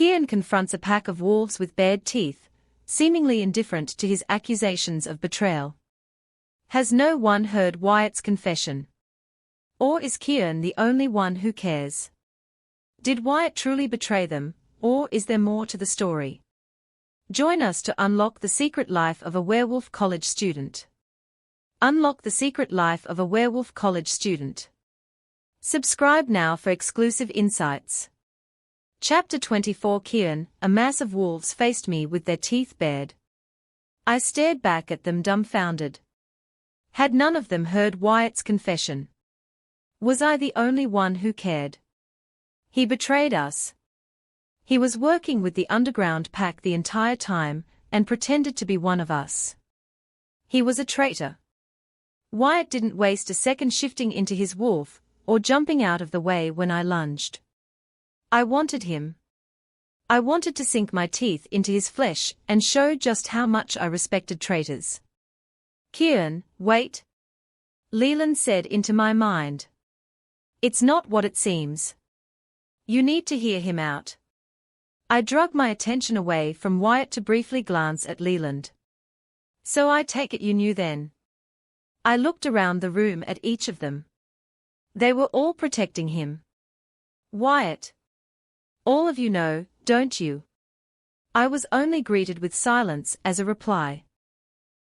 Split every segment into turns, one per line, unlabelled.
Kieran confronts a pack of wolves with bared teeth, seemingly indifferent to his accusations of betrayal. Has no one heard Wyatt's confession? Or is Kieran the only one who cares? Did Wyatt truly betray them, or is there more to the story? Join us to unlock the secret life of a werewolf college student. Unlock the secret life of a werewolf college student. Subscribe now for exclusive insights. Chapter 24. Kieran, a mass of wolves faced me with their teeth bared. I stared back at them dumbfounded. Had none of them heard Wyatt's confession? Was I the only one who cared? He betrayed us. He was working with the underground pack the entire time, and pretended to be one of us. He was a traitor. Wyatt didn't waste a second shifting into his wolf, or jumping out of the way when I lunged. I wanted him. I wanted to sink my teeth into his flesh and show just how much I respected traitors. Kieran, wait. Leland said into my mind. It's not what it seems. You need to hear him out. I drug my attention away from Wyatt to briefly glance at Leland. So I take it you knew then. I looked around the room at each of them. They were all protecting him. Wyatt. All of you know, don't you? I was only greeted with silence as a reply.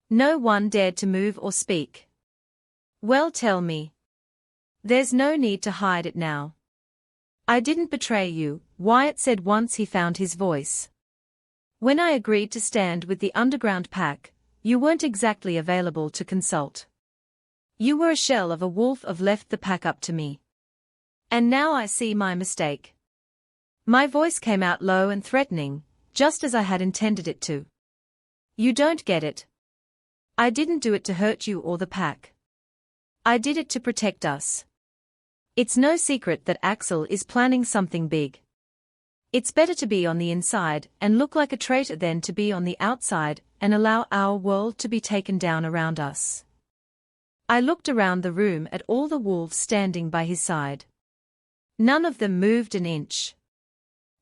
No one dared to move or speak. Well, tell me. There's no need to hide it now. I didn't betray you, Wyatt said once he found his voice. When I agreed to stand with the underground pack, you weren't exactly available to consult. You were a shell of a wolf of left the pack up to me. And now I see my mistake. My voice came out low and threatening, just as I had intended it to. You don't get it. I didn't do it to hurt you or the pack. I did it to protect us. It's no secret that Axel is planning something big. It's better to be on the inside and look like a traitor than to be on the outside and allow our world to be taken down around us. I looked around the room at all the wolves standing by his side. None of them moved an inch.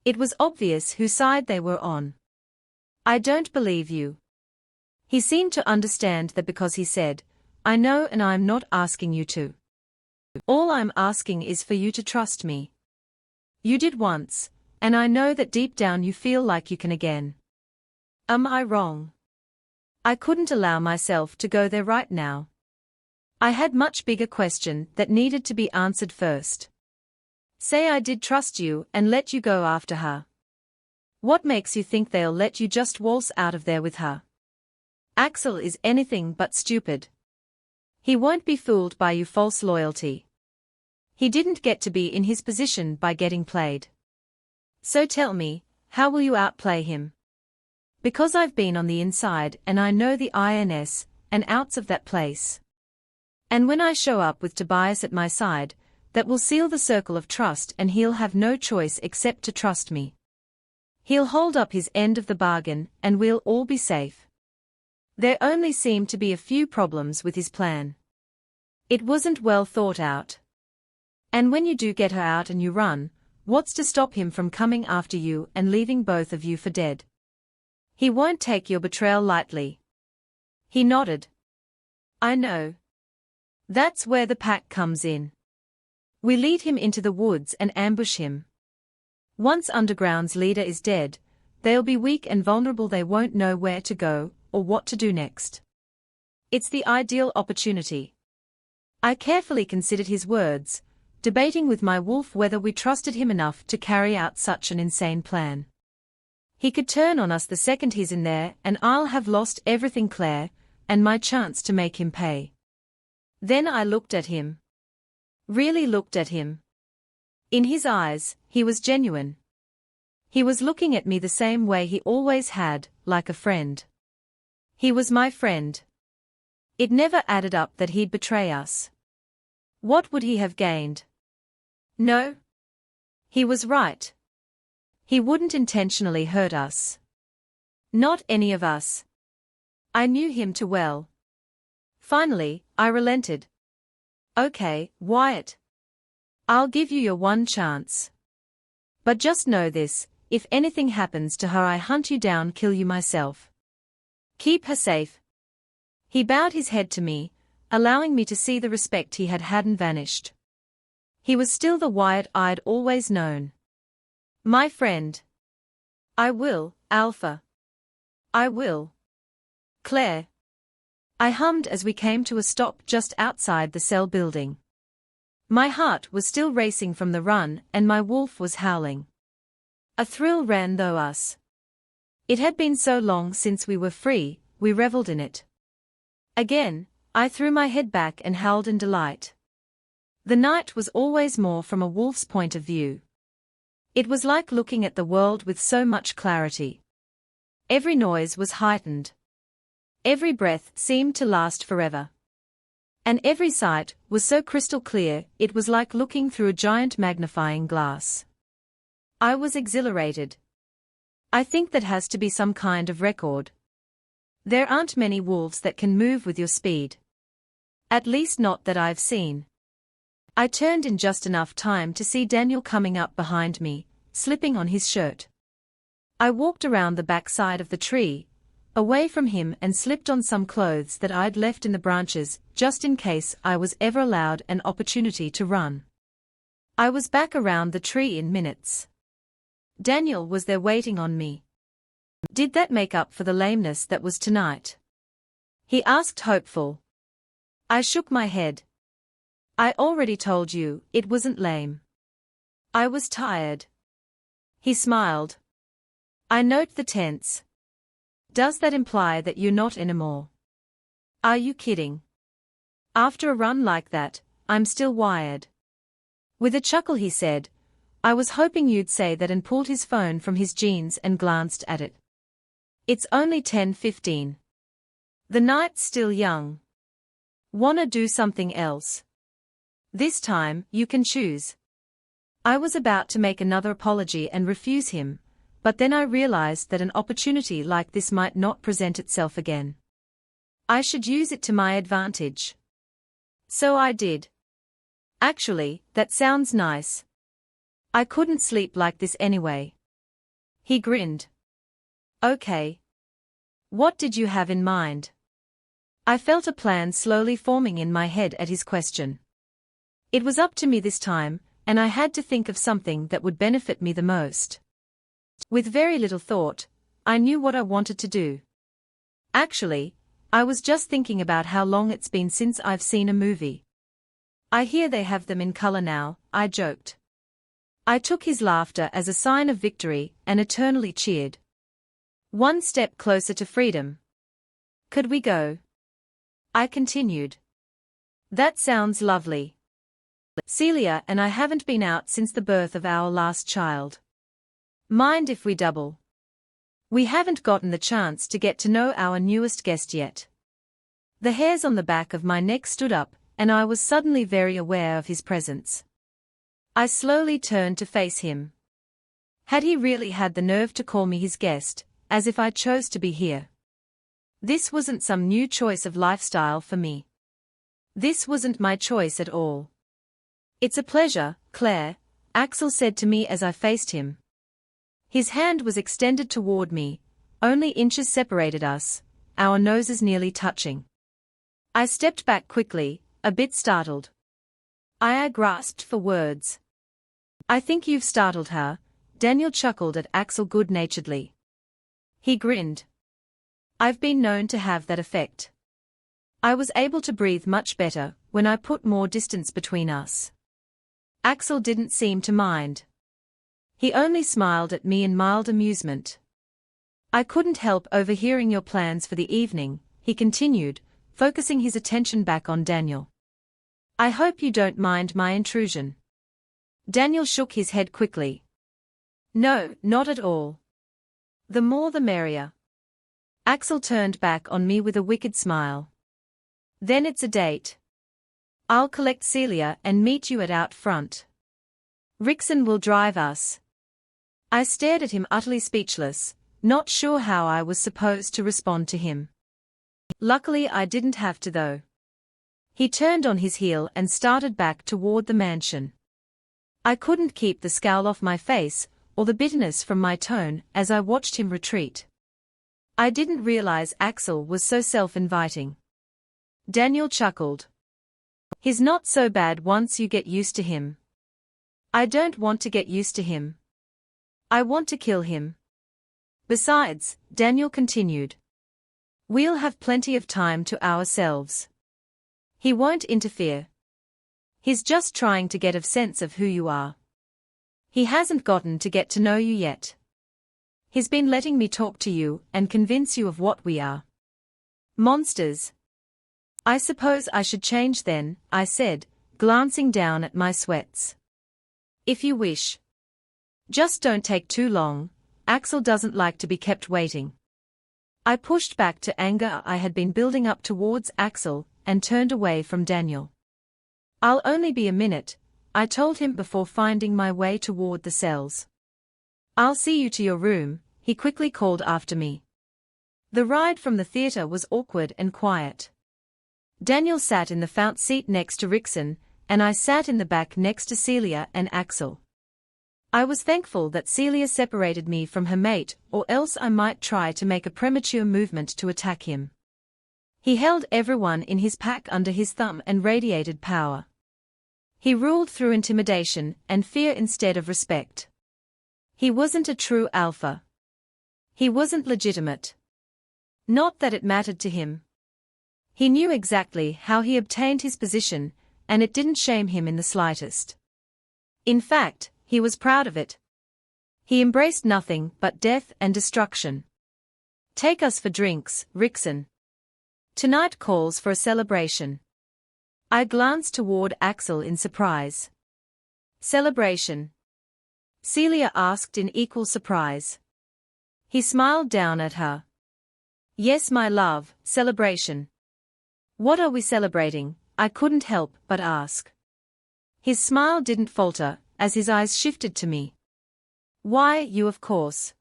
It was obvious whose side they were on. I don't believe you. He seemed to understand that because he said, I know, and I'm not asking you to. All I'm asking is for you to trust me. You did once, and I know that deep down you feel like you can again. Am I wrong? I couldn't allow myself to go there right now. I had much bigger question that needed to be answered first. Say I did trust you and let you go after her. What makes you think they'll let you just waltz out of there with her? Axel is anything but stupid. He won't be fooled by your false loyalty. He didn't get to be in his position by getting played. So tell me, how will you outplay him? Because I've been on the inside and I know the ins and outs of that place. And when I show up with Tobias at my side, that will seal the circle of trust and he'll have no choice except to trust me. He'll hold up his end of the bargain and we'll all be safe. There only seemed to be a few problems with his plan. It wasn't well thought out. And when you do get her out and you run, what's to stop him from coming after you and leaving both of you for dead? He won't take your betrayal lightly. He nodded. I know. That's where the pack comes in. We lead him into the woods and ambush him. Once Underground's leader is dead, they'll be weak and vulnerable. They won't know where to go or what to do next. It's the ideal opportunity. I carefully considered his words, debating with my wolf whether we trusted him enough to carry out such an insane plan. He could turn on us the second he's in there and I'll have lost everything, Claire, and my chance to make him pay. Then I looked at him. Really looked at him. In his eyes, he was genuine. He was looking at me the same way he always had, like a friend. He was my friend. It never added up that he'd betray us. What would he have gained? No. He was right. He wouldn't intentionally hurt us. Not any of us. I knew him too well. Finally, I relented. Okay, Wyatt. I'll give you your one chance. But just know this, if anything happens to her I hunt you down, kill you myself. Keep her safe. He bowed his head to me, allowing me to see the respect he hadn't vanished. He was still the Wyatt I'd always known. My friend. I will, Alpha. I will. Claire. I hummed as we came to a stop just outside the cell building. My heart was still racing from the run and my wolf was howling. A thrill ran through us. It had been so long since we were free, we reveled in it. Again, I threw my head back and howled in delight. The night was always more from a wolf's point of view. It was like looking at the world with so much clarity. Every noise was heightened. Every breath seemed to last forever. And every sight was so crystal clear, it was like looking through a giant magnifying glass. I was exhilarated. I think that has to be some kind of record. There aren't many wolves that can move with your speed. At least not that I've seen. I turned in just enough time to see Daniel coming up behind me, slipping on his shirt. I walked around the back side of the tree, away from him, and slipped on some clothes that I'd left in the branches, just in case I was ever allowed an opportunity to run. I was back around the tree in minutes. Daniel was there waiting on me. Did that make up for the lameness that was tonight? He asked, hopeful. I shook my head. I already told you, it wasn't lame. I was tired. He smiled. I note the tense. Does that imply that you're not anymore? Are you kidding? After a run like that, I'm still wired. With a chuckle he said, I was hoping you'd say that, and pulled his phone from his jeans and glanced at it. It's only 10:15. The night's still young. Wanna do something else? This time, you can choose. I was about to make another apology and refuse him, but then I realized that an opportunity like this might not present itself again. I should use it to my advantage. So I did. Actually, that sounds nice. I couldn't sleep like this anyway. He grinned. Okay. What did you have in mind? I felt a plan slowly forming in my head at his question. It was up to me this time, and I had to think of something that would benefit me the most. With very little thought, I knew what I wanted to do. Actually, I was just thinking about how long it's been since I've seen a movie. I hear they have them in color now, I joked. I took his laughter as a sign of victory and eternally cheered. One step closer to freedom. Could we go? I continued. That sounds lovely. Celia and I haven't been out since the birth of our last child. Mind if we double? We haven't gotten the chance to get to know our newest guest yet. The hairs on the back of my neck stood up, and I was suddenly very aware of his presence. I slowly turned to face him. Had he really had the nerve to call me his guest, as if I chose to be here? This wasn't some new choice of lifestyle for me. This wasn't my choice at all. It's a pleasure, Claire, Axel said to me as I faced him. His hand was extended toward me, only inches separated us, our noses nearly touching. I stepped back quickly, a bit startled. I grasped for words. I think you've startled her, Daniel chuckled at Axel good-naturedly. He grinned. I've been known to have that effect. I was able to breathe much better when I put more distance between us. Axel didn't seem to mind. He only smiled at me in mild amusement. I couldn't help overhearing your plans for the evening, he continued, focusing his attention back on Daniel. I hope you don't mind my intrusion. Daniel shook his head quickly. No, not at all. The more the merrier. Axel turned back on me with a wicked smile. Then it's a date. I'll collect Celia and meet you out front. Rickson will drive us. I stared at him utterly speechless, not sure how I was supposed to respond to him. Luckily I didn't have to though. He turned on his heel and started back toward the mansion. I couldn't keep the scowl off my face or the bitterness from my tone as I watched him retreat. I didn't realize Axel was so self-inviting. Daniel chuckled. He's not so bad once you get used to him. I don't want to get used to him. I want to kill him. Besides, Daniel continued, we'll have plenty of time to ourselves. He won't interfere. He's just trying to get a sense of who you are. He hasn't gotten to get to know you yet. He's been letting me talk to you and convince you of what we are. Monsters. I suppose I should change then, I said, glancing down at my sweats. If you wish. Just don't take too long, Axel doesn't like to be kept waiting. I pushed back to anger I had been building up towards Axel and turned away from Daniel. I'll only be a minute, I told him before finding my way toward the cells. I'll see you to your room, he quickly called after me. The ride from the theater was awkward and quiet. Daniel sat in the front seat next to Rickson, and I sat in the back next to Celia and Axel. I was thankful that Celia separated me from her mate, or else I might try to make a premature movement to attack him. He held everyone in his pack under his thumb and radiated power. He ruled through intimidation and fear instead of respect. He wasn't a true alpha. He wasn't legitimate. Not that it mattered to him. He knew exactly how he obtained his position, and it didn't shame him in the slightest. In fact, he was proud of it. He embraced nothing but death and destruction. Take us for drinks, Rickson. Tonight calls for a celebration. I glanced toward Axel in surprise. Celebration? Celia asked in equal surprise. He smiled down at her. Yes, my love, celebration. What are we celebrating? I couldn't help but ask. His smile didn't falter, as his eyes shifted to me. Why, you of course.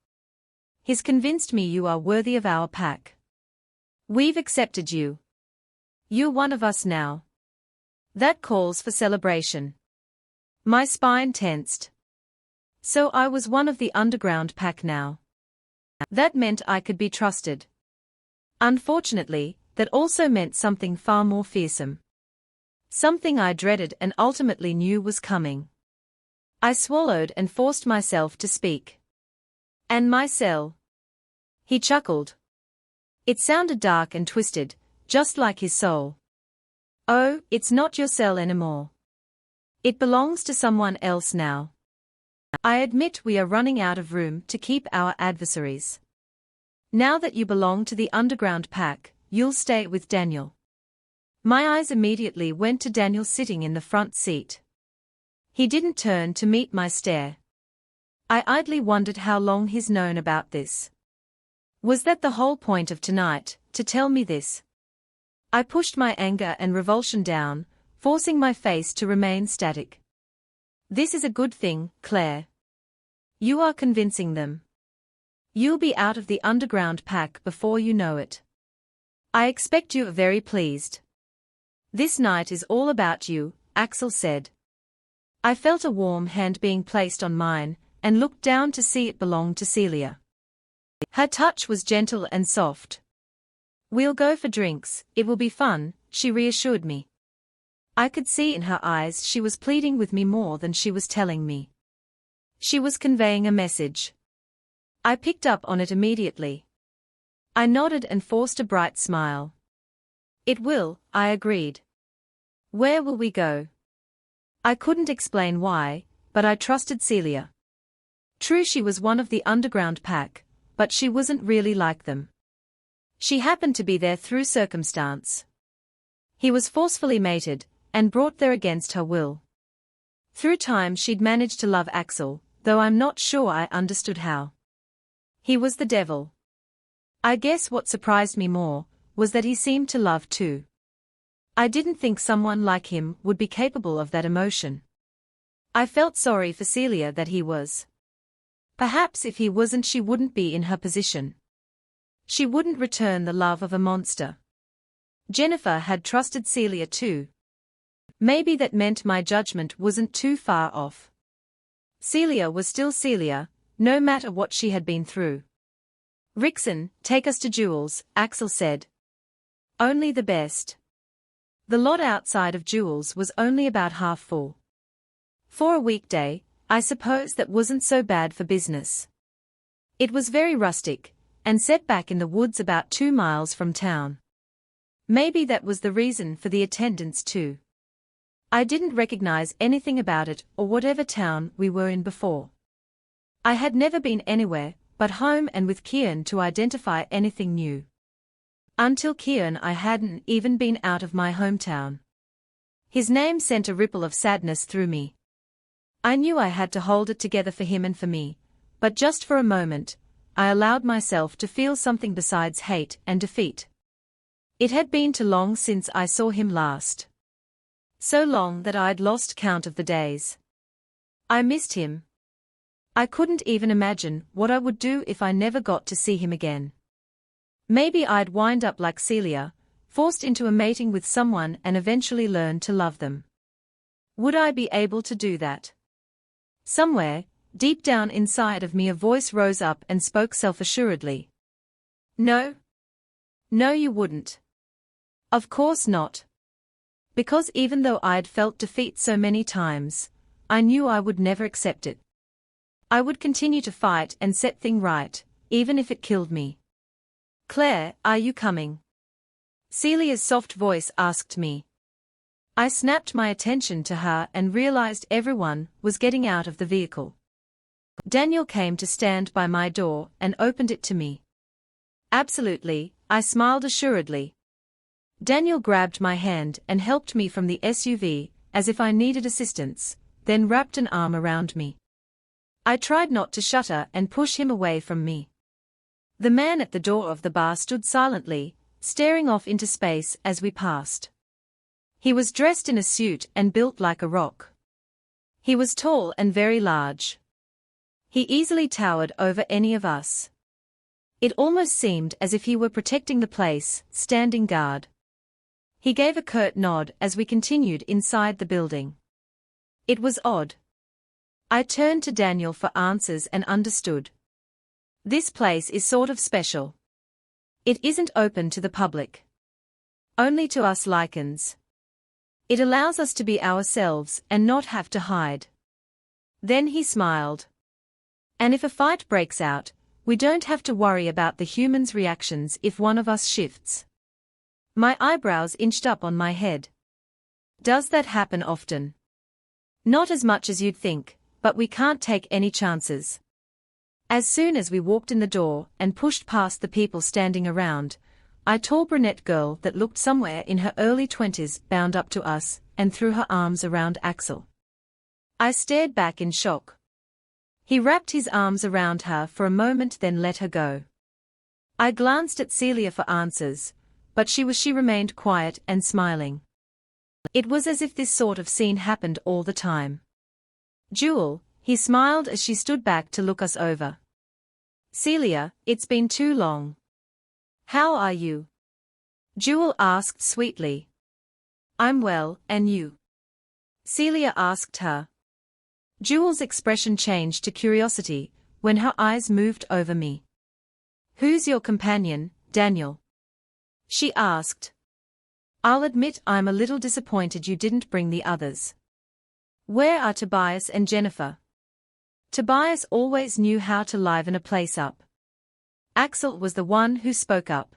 He's convinced me you are worthy of our pack. We've accepted you. You're one of us now. That calls for celebration. My spine tensed. So I was one of the underground pack now. That meant I could be trusted. Unfortunately, that also meant something far more fearsome. Something I dreaded and ultimately knew was coming. I swallowed and forced myself to speak. And my cell. He chuckled. It sounded dark and twisted, just like his soul. Oh, it's not your cell anymore. It belongs to someone else now. I admit we are running out of room to keep our adversaries. Now that you belong to the underground pack, you'll stay with Daniel. My eyes immediately went to Daniel sitting in the front seat. He didn't turn to meet my stare. I idly wondered how long he's known about this. Was that the whole point of tonight, to tell me this? I pushed my anger and revulsion down, forcing my face to remain static. This is a good thing, Claire. You are convincing them. You'll be out of the underground pack before you know it. I expect you are very pleased. This night is all about you, Axel said. I felt a warm hand being placed on mine, and looked down to see it belonged to Celia. Her touch was gentle and soft. We'll go for drinks, it will be fun, she reassured me. I could see in her eyes she was pleading with me more than she was telling me. She was conveying a message. I picked up on it immediately. I nodded and forced a bright smile. It will, I agreed. Where will we go? I couldn't explain why, but I trusted Celia. True, she was one of the underground pack, but she wasn't really like them. She happened to be there through circumstance. He was forcefully mated, and brought there against her will. Through time she'd managed to love Axel, though I'm not sure I understood how. He was the devil. I guess what surprised me more was that he seemed to love too. I didn't think someone like him would be capable of that emotion. I felt sorry for Celia that he was. Perhaps if he wasn't, she wouldn't be in her position. She wouldn't return the love of a monster. Jennifer had trusted Celia too. Maybe that meant my judgment wasn't too far off. Celia was still Celia, no matter what she had been through. "Rickson, take us to Jules," Axel said. "Only the best." The lot outside of Jules was only about half full. For a weekday, I suppose that wasn't so bad for business. It was very rustic, and set back in the woods about 2 miles from town. Maybe that was the reason for the attendance too. I didn't recognize anything about it or whatever town we were in before. I had never been anywhere but home and with Kieran to identify anything new. Until Kieran, I hadn't even been out of my hometown. His name sent a ripple of sadness through me. I knew I had to hold it together for him and for me, but just for a moment, I allowed myself to feel something besides hate and defeat. It had been too long since I saw him last. So long that I'd lost count of the days. I missed him. I couldn't even imagine what I would do if I never got to see him again. Maybe I'd wind up like Celia, forced into a mating with someone and eventually learn to love them. Would I be able to do that? Somewhere, deep down inside of me, a voice rose up and spoke self-assuredly. No. No, you wouldn't. Of course not. Because even though I'd felt defeat so many times, I knew I would never accept it. I would continue to fight and set things right, even if it killed me. "Claire, are you coming?" Celia's soft voice asked me. I snapped my attention to her and realized everyone was getting out of the vehicle. Daniel came to stand by my door and opened it to me. "Absolutely," I smiled assuredly. Daniel grabbed my hand and helped me from the SUV, as if I needed assistance, then wrapped an arm around me. I tried not to shudder and push him away from me. The man at the door of the bar stood silently, staring off into space as we passed. He was dressed in a suit and built like a rock. He was tall and very large. He easily towered over any of us. It almost seemed as if he were protecting the place, standing guard. He gave a curt nod as we continued inside the building. It was odd. I turned to Daniel for answers and understood. This place is sort of special. It isn't open to the public. Only to us Lycans. It allows us to be ourselves and not have to hide. Then he smiled. And if a fight breaks out, we don't have to worry about the humans' reactions if one of us shifts. My eyebrows inched up on my head. Does that happen often? Not as much as you'd think, but we can't take any chances. As soon as we walked in the door and pushed past the people standing around, a tall brunette girl that looked somewhere in her early 20s bounded up to us and threw her arms around Axel. I stared back in shock. He wrapped his arms around her for a moment, then let her go. I glanced at Celia for answers, but she remained quiet and smiling. It was as if this sort of scene happened all the time. "Jewel," he smiled as she stood back to look us over. "Celia, it's been too long. How are you?" Jewel asked sweetly. "I'm well, and you?" Celia asked her. Jewel's expression changed to curiosity when her eyes moved over me. "Who's your companion, Daniel?" she asked. "I'll admit I'm a little disappointed you didn't bring the others. Where are Tobias and Jennifer?" Tobias always knew how to liven a place up. Axel was the one who spoke up.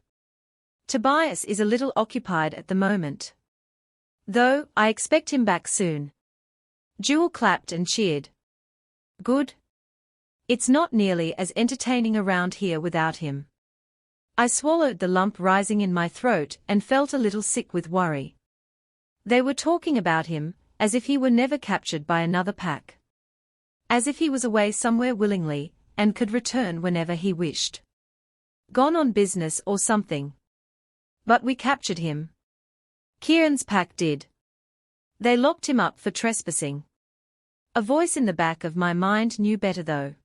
"Tobias is a little occupied at the moment. Though, I expect him back soon." Jewel clapped and cheered. "Good. It's not nearly as entertaining around here without him." I swallowed the lump rising in my throat and felt a little sick with worry. They were talking about him, as if he were never captured by another pack. As if he was away somewhere willingly, and could return whenever he wished. Gone on business or something. But we captured him. Kieran's pack did. They locked him up for trespassing. A voice in the back of my mind knew better though.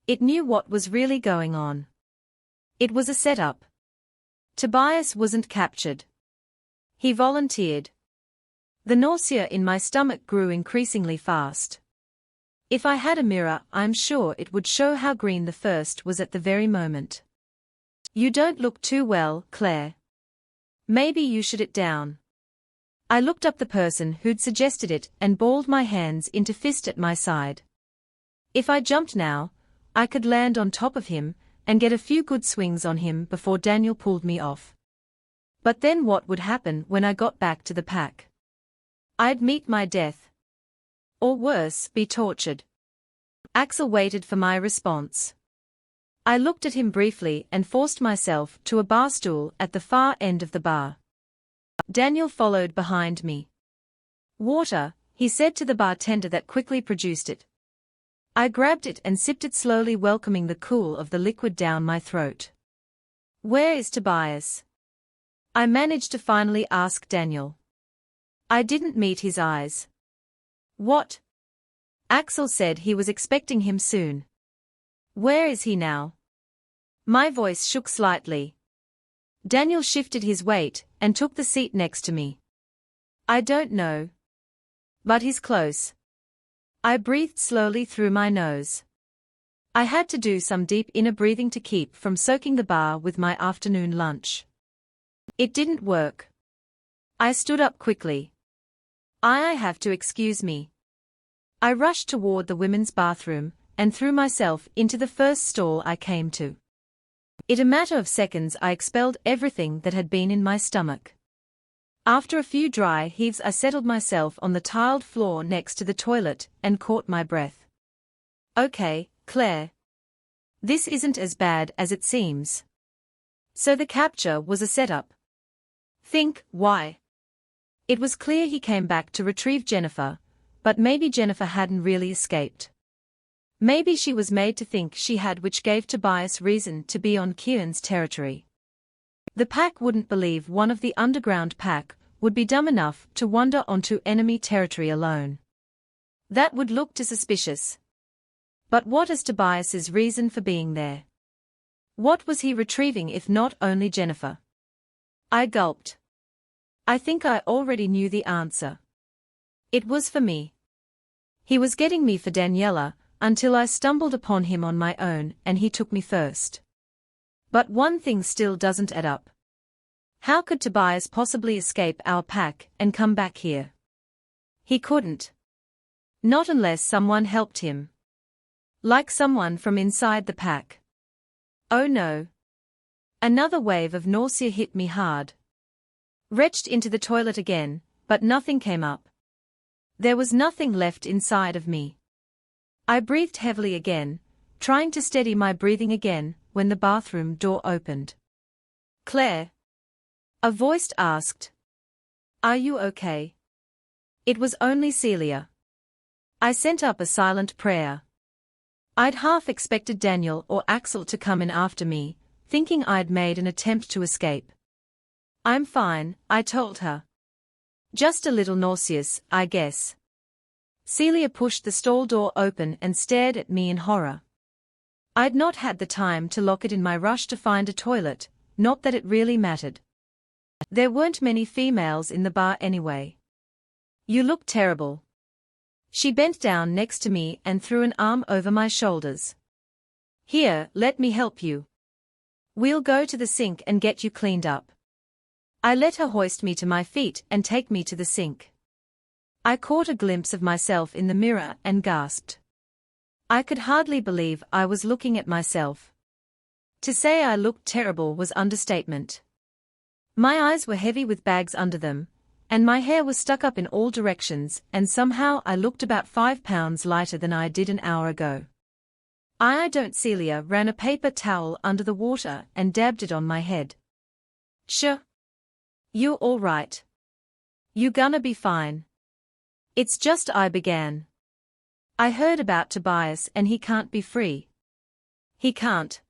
It knew what was really going on. It was a setup. Tobias wasn't captured. He volunteered. The nausea in my stomach grew increasingly fast. If I had a mirror, I'm sure it would show how green the first was at the very moment. You don't look too well, Claire. Maybe you should sit down. I looked up the person who'd suggested it and balled my hands into fist at my side. If I jumped now, I could land on top of him and get a few good swings on him before Daniel pulled me off. But then what would happen when I got back to the pack? I'd meet my death. Or worse, be tortured. Axel waited for my response. I looked at him briefly and forced myself to a bar stool at the far end of the bar. Daniel followed behind me. Water, he said to the bartender that quickly produced it. I grabbed it and sipped it slowly, welcoming the cool of the liquid down my throat. Where is Tobias? I managed to finally ask Daniel. I didn't meet his eyes. What? Axel said he was expecting him soon. Where is he now? My voice shook slightly. Daniel shifted his weight and took the seat next to me. I don't know. But he's close. I breathed slowly through my nose. I had to do some deep inner breathing to keep from soaking the bar with my afternoon lunch. It didn't work. I stood up quickly. I have to excuse me. I rushed toward the women's bathroom and threw myself into the first stall I came to. In a matter of seconds I expelled everything that had been in my stomach. After a few dry heaves I settled myself on the tiled floor next to the toilet and caught my breath. Okay, Claire. This isn't as bad as it seems. So the capture was a setup. Think, why? It was clear he came back to retrieve Jennifer, but maybe Jennifer hadn't really escaped. Maybe she was made to think she had, which gave Tobias reason to be on Kieran's territory. The pack wouldn't believe one of the underground pack would be dumb enough to wander onto enemy territory alone. That would look too suspicious. But what is Tobias's reason for being there? What was he retrieving if not only Jennifer? I gulped. I think I already knew the answer. It was for me. He was getting me for Daniela, until I stumbled upon him on my own and he took me first. But one thing still doesn't add up. How could Tobias possibly escape our pack and come back here? He couldn't. Not unless someone helped him. Like someone from inside the pack. Oh no. Another wave of nausea hit me hard. Retched into the toilet again, but nothing came up. There was nothing left inside of me. I breathed heavily again, trying to steady my breathing again, when the bathroom door opened. Claire? A voice asked. Are you okay? It was only Celia. I sent up a silent prayer. I'd half expected Daniel or Axel to come in after me, thinking I'd made an attempt to escape. I'm fine, I told her. Just a little nauseous, I guess. Celia pushed the stall door open and stared at me in horror. I'd not had the time to lock it in my rush to find a toilet, not that it really mattered. There weren't many females in the bar anyway. You look terrible. She bent down next to me and threw an arm over my shoulders. Here, let me help you. We'll go to the sink and get you cleaned up. I let her hoist me to my feet and take me to the sink. I caught a glimpse of myself in the mirror and gasped. I could hardly believe I was looking at myself. To say I looked terrible was understatement. My eyes were heavy with bags under them, and my hair was stuck up in all directions, and somehow I looked about 5 pounds lighter than I did an hour ago. I don't. Celia ran a paper towel under the water and dabbed it on my head. Sure. You all right? You gonna be fine. It's just I began. I heard about Tobias and he can't be free. He can't.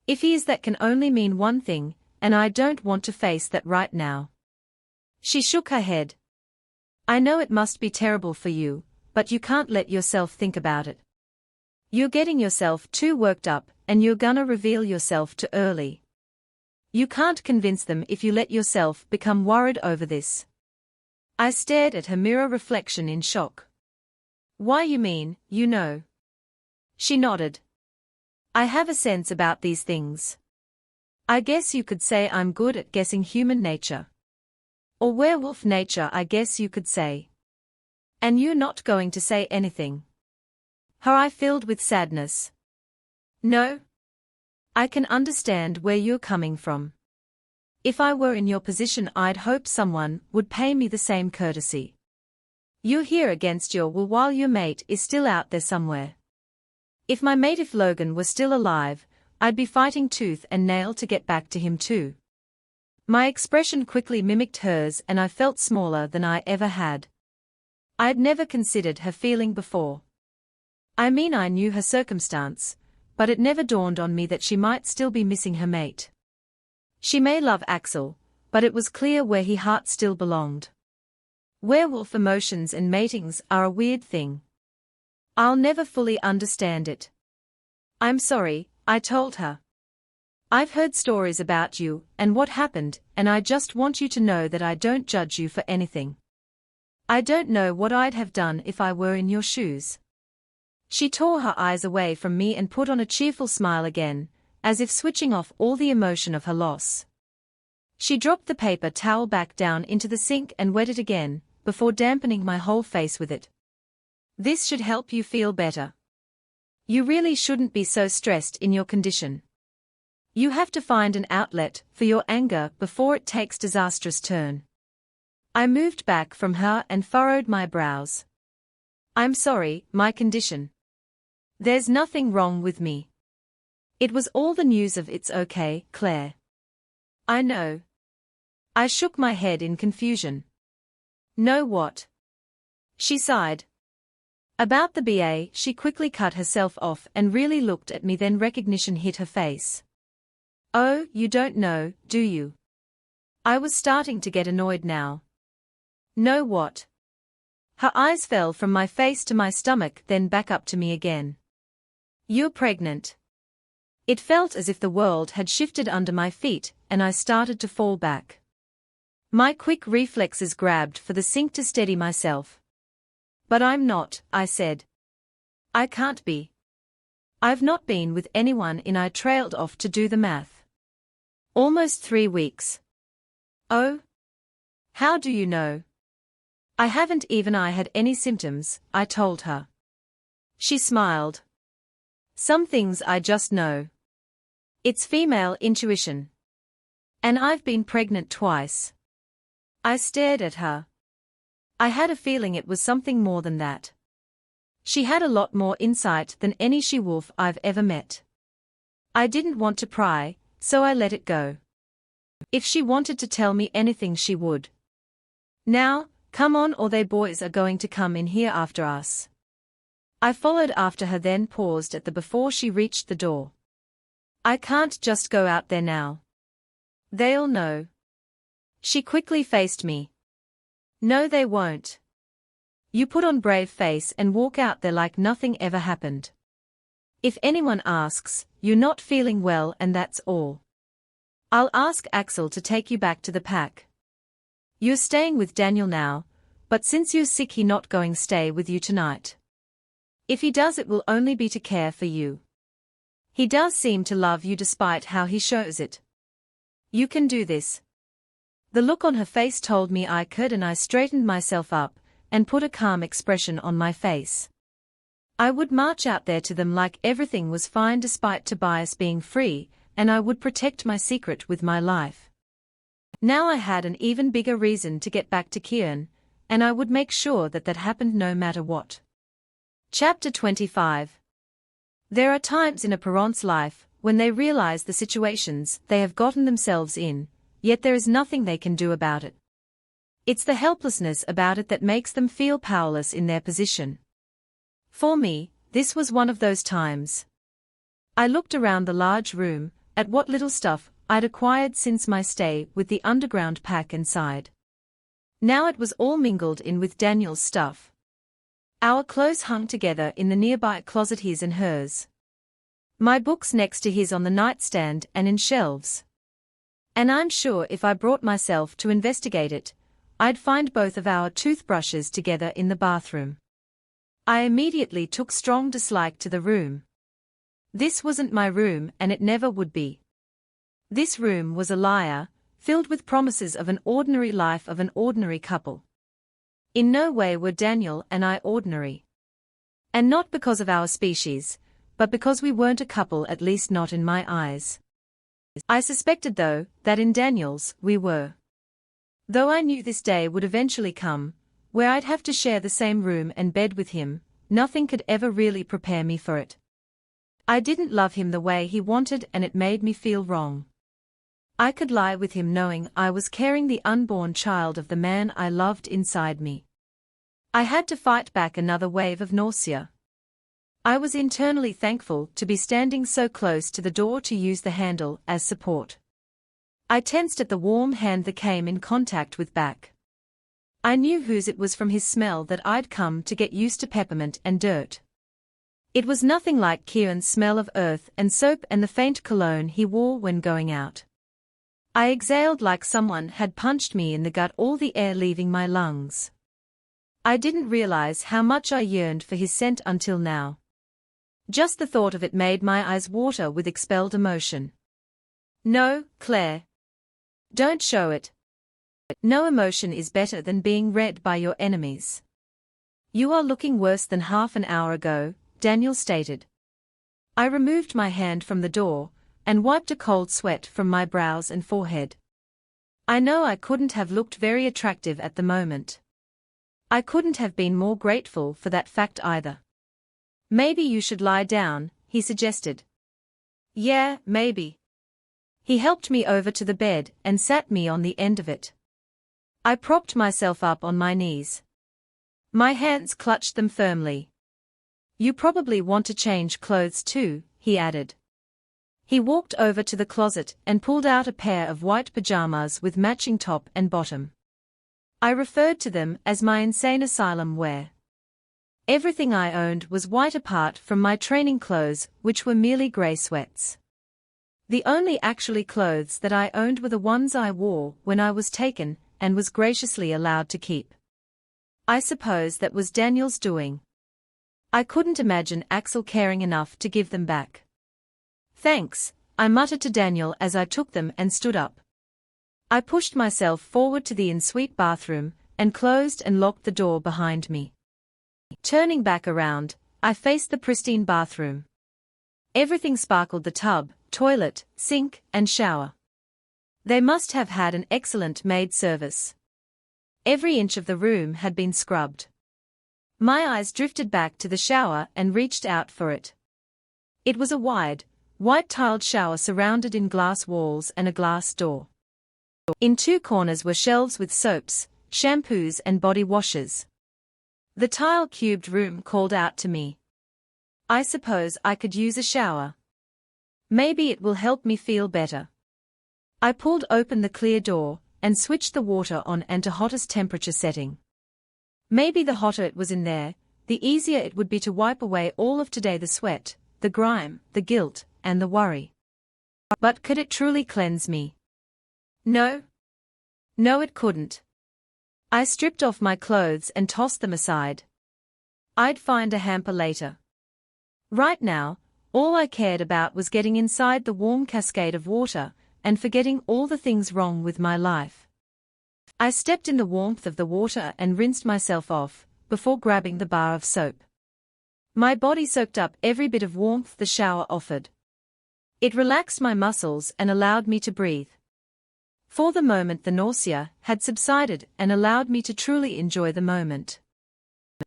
If he is, that can only mean one thing, and I don't want to face that right now. She shook her head. I know it must be terrible for you, but you can't let yourself think about it. You're getting yourself too worked up, and you're gonna reveal yourself too early. You can't convince them if you let yourself become worried over this. I stared at her mirror reflection in shock. Why you mean, you know? She nodded. I have a sense about these things. I guess you could say I'm good at guessing human nature. Or werewolf nature, I guess you could say. And you're not going to say anything? Her eye filled with sadness. No. I can understand where you're coming from. If I were in your position, I'd hope someone would pay me the same courtesy. You're here against your will while your mate is still out there somewhere. If my mate, if Logan were still alive, I'd be fighting tooth and nail to get back to him too. My expression quickly mimicked hers and I felt smaller than I ever had. I'd never considered her feeling before. I mean, I knew her circumstance, but it never dawned on me that she might still be missing her mate. She may love Axel, but it was clear where his heart still belonged. Werewolf emotions and matings are a weird thing. I'll never fully understand it. I'm sorry, I told her. I've heard stories about you and what happened, and I just want you to know that I don't judge you for anything. I don't know what I'd have done if I were in your shoes. She tore her eyes away from me and put on a cheerful smile again, as if switching off all the emotion of her loss. She dropped the paper towel back down into the sink and wet it again, before dampening my whole face with it. This should help you feel better. You really shouldn't be so stressed in your condition. You have to find an outlet for your anger before it takes a disastrous turn. I moved back from her and furrowed my brows. I'm sorry, my condition. There's nothing wrong with me. It was all the news of "It's okay, Claire." I know. I shook my head in confusion. Know what? She sighed. About the BA, she quickly cut herself off and really looked at me, then recognition hit her face. Oh, you don't know, do you? I was starting to get annoyed now. Know what? Her eyes fell from my face to my stomach, then back up to me again. You're pregnant. It felt as if the world had shifted under my feet, and I started to fall back. My quick reflexes grabbed for the sink to steady myself. But I'm not, I said. I can't be. I've not been with anyone in. I trailed off to do the math. Almost 3 weeks. Oh? How do you know? I haven't even had any symptoms, I told her. She smiled. Some things I just know. It's female intuition. And I've been pregnant twice. I stared at her. I had a feeling it was something more than that. She had a lot more insight than any she-wolf I've ever met. I didn't want to pry, so I let it go. If she wanted to tell me anything, she would. Now, come on, or they boys are going to come in here after us. I followed after her, then paused at the before she reached the door. I can't just go out there now. They'll know. She quickly faced me. No, they won't. You put on brave face and walk out there like nothing ever happened. If anyone asks, you're not feeling well and that's all. I'll ask Axel to take you back to the pack. You're staying with Daniel now, but since you're sick, he not going stay with you tonight. If he does, it will only be to care for you. He does seem to love you despite how he shows it. You can do this. The look on her face told me I could, and I straightened myself up and put a calm expression on my face. I would march out there to them like everything was fine despite Tobias being free, and I would protect my secret with my life. Now I had an even bigger reason to get back to Kieran, and I would make sure that that happened no matter what. Chapter 25. There are times in a parent's life when they realize the situations they have gotten themselves in, yet there is nothing they can do about it. It's the helplessness about it that makes them feel powerless in their position. For me, this was one of those times. I looked around the large room, at what little stuff I'd acquired since my stay with the underground pack, and sighed. Now it was all mingled in with Daniel's stuff. Our clothes hung together in the nearby closet, his and hers. My books next to his on the nightstand and in shelves. And I'm sure if I brought myself to investigate it, I'd find both of our toothbrushes together in the bathroom. I immediately took strong dislike to the room. This wasn't my room and it never would be. This room was a liar, filled with promises of an ordinary life of an ordinary couple. In no way were Daniel and I ordinary. And not because of our species, but because we weren't a couple, at least not in my eyes. I suspected, though, that in Daniel's, we were. Though I knew this day would eventually come, where I'd have to share the same room and bed with him, nothing could ever really prepare me for it. I didn't love him the way he wanted and it made me feel wrong. I could lie with him knowing I was carrying the unborn child of the man I loved inside me. I had to fight back another wave of nausea. I was internally thankful to be standing so close to the door to use the handle as support. I tensed at the warm hand that came in contact with back. I knew whose it was from his smell that I'd come to get used to peppermint and dirt. It was nothing like Kieran's smell of earth and soap and the faint cologne he wore when going out. I exhaled like someone had punched me in the gut, all the air leaving my lungs. I didn't realize how much I yearned for his scent until now. Just the thought of it made my eyes water with expelled emotion. No, Claire. Don't show it. No emotion is better than being read by your enemies. You are looking worse than half an hour ago, Daniel stated. I removed my hand from the door, and wiped a cold sweat from my brows and forehead. I know I couldn't have looked very attractive at the moment. I couldn't have been more grateful for that fact either. Maybe you should lie down, he suggested. Yeah, maybe. He helped me over to the bed and sat me on the end of it. I propped myself up on my knees. My hands clutched them firmly. You probably want to change clothes too, he added. He walked over to the closet and pulled out a pair of white pajamas with matching top and bottom. I referred to them as my insane asylum wear. Everything I owned was white apart from my training clothes, which were merely grey sweats. The only actually clothes that I owned were the ones I wore when I was taken and was graciously allowed to keep. I suppose that was Daniel's doing. I couldn't imagine Axel caring enough to give them back. Thanks, I muttered to Daniel as I took them and stood up. I pushed myself forward to the ensuite bathroom and closed and locked the door behind me. Turning back around, I faced the pristine bathroom. Everything sparkled: the tub, toilet, sink, and shower. They must have had an excellent maid service. Every inch of the room had been scrubbed. My eyes drifted back to the shower and reached out for it. It was a wide, white-tiled shower surrounded in glass walls and a glass door. In two corners were shelves with soaps, shampoos and body washes. The tile-cubed room called out to me. I suppose I could use a shower. Maybe it will help me feel better. I pulled open the clear door and switched the water on and to hottest temperature setting. Maybe the hotter it was in there, the easier it would be to wipe away all of today: the sweat, the grime, the guilt, and the worry. But could it truly cleanse me? No. No, it couldn't. I stripped off my clothes and tossed them aside. I'd find a hamper later. Right now, all I cared about was getting inside the warm cascade of water and forgetting all the things wrong with my life. I stepped in the warmth of the water and rinsed myself off, before grabbing the bar of soap. My body soaked up every bit of warmth the shower offered. It relaxed my muscles and allowed me to breathe. For the moment the nausea had subsided and allowed me to truly enjoy the moment.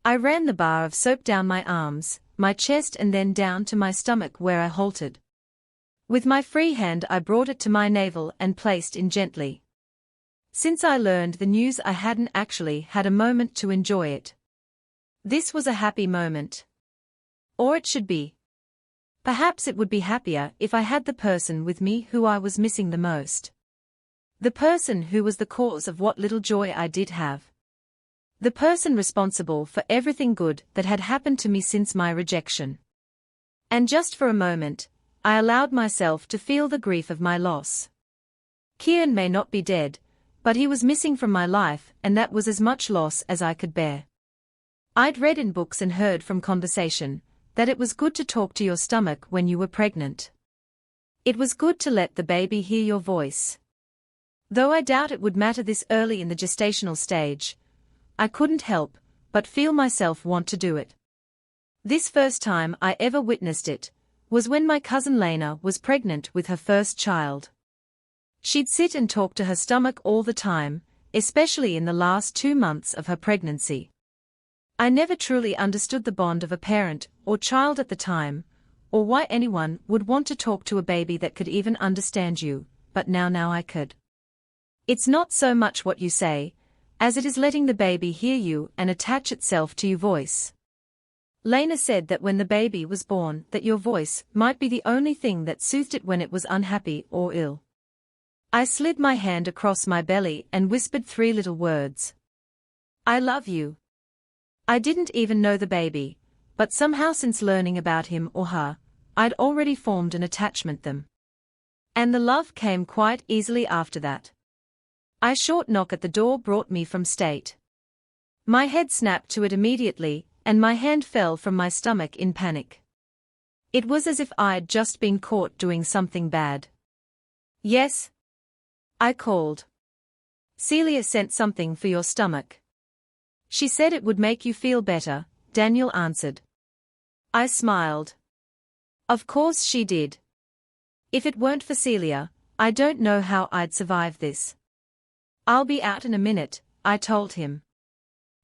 I ran the bar of soap down my arms, my chest, and then down to my stomach, where I halted. With my free hand I brought it to my navel and placed in gently. Since I learned the news I hadn't actually had a moment to enjoy it. This was a happy moment. Or it should be. Perhaps it would be happier if I had the person with me who I was missing the most. The person who was the cause of what little joy I did have. The person responsible for everything good that had happened to me since my rejection. And just for a moment, I allowed myself to feel the grief of my loss. Kieran may not be dead, but he was missing from my life, and that was as much loss as I could bear. I'd read in books and heard from conversation that it was good to talk to your stomach when you were pregnant. It was good to let the baby hear your voice. Though I doubt it would matter this early in the gestational stage, I couldn't help but feel myself want to do it. This first time I ever witnessed it was when my cousin Lena was pregnant with her first child. She'd sit and talk to her stomach all the time, especially in the last 2 months of her pregnancy. I never truly understood the bond of a parent or child at the time, or why anyone would want to talk to a baby that could even understand you, but now I could. It's not so much what you say, as it is letting the baby hear you and attach itself to your voice. Lena said that when the baby was born that your voice might be the only thing that soothed it when it was unhappy or ill. I slid my hand across my belly and whispered 3 little words. I love you. I didn't even know the baby, but somehow since learning about him or her, I'd already formed an attachment them. And the love came quite easily after that. A short knock at the door brought me from state. My head snapped to it immediately, and my hand fell from my stomach in panic. It was as if I'd just been caught doing something bad. Yes? I called. Celia sent something for your stomach. She said it would make you feel better, Daniel answered. I smiled. Of course she did. If it weren't for Celia, I don't know how I'd survive this. I'll be out in a minute, I told him.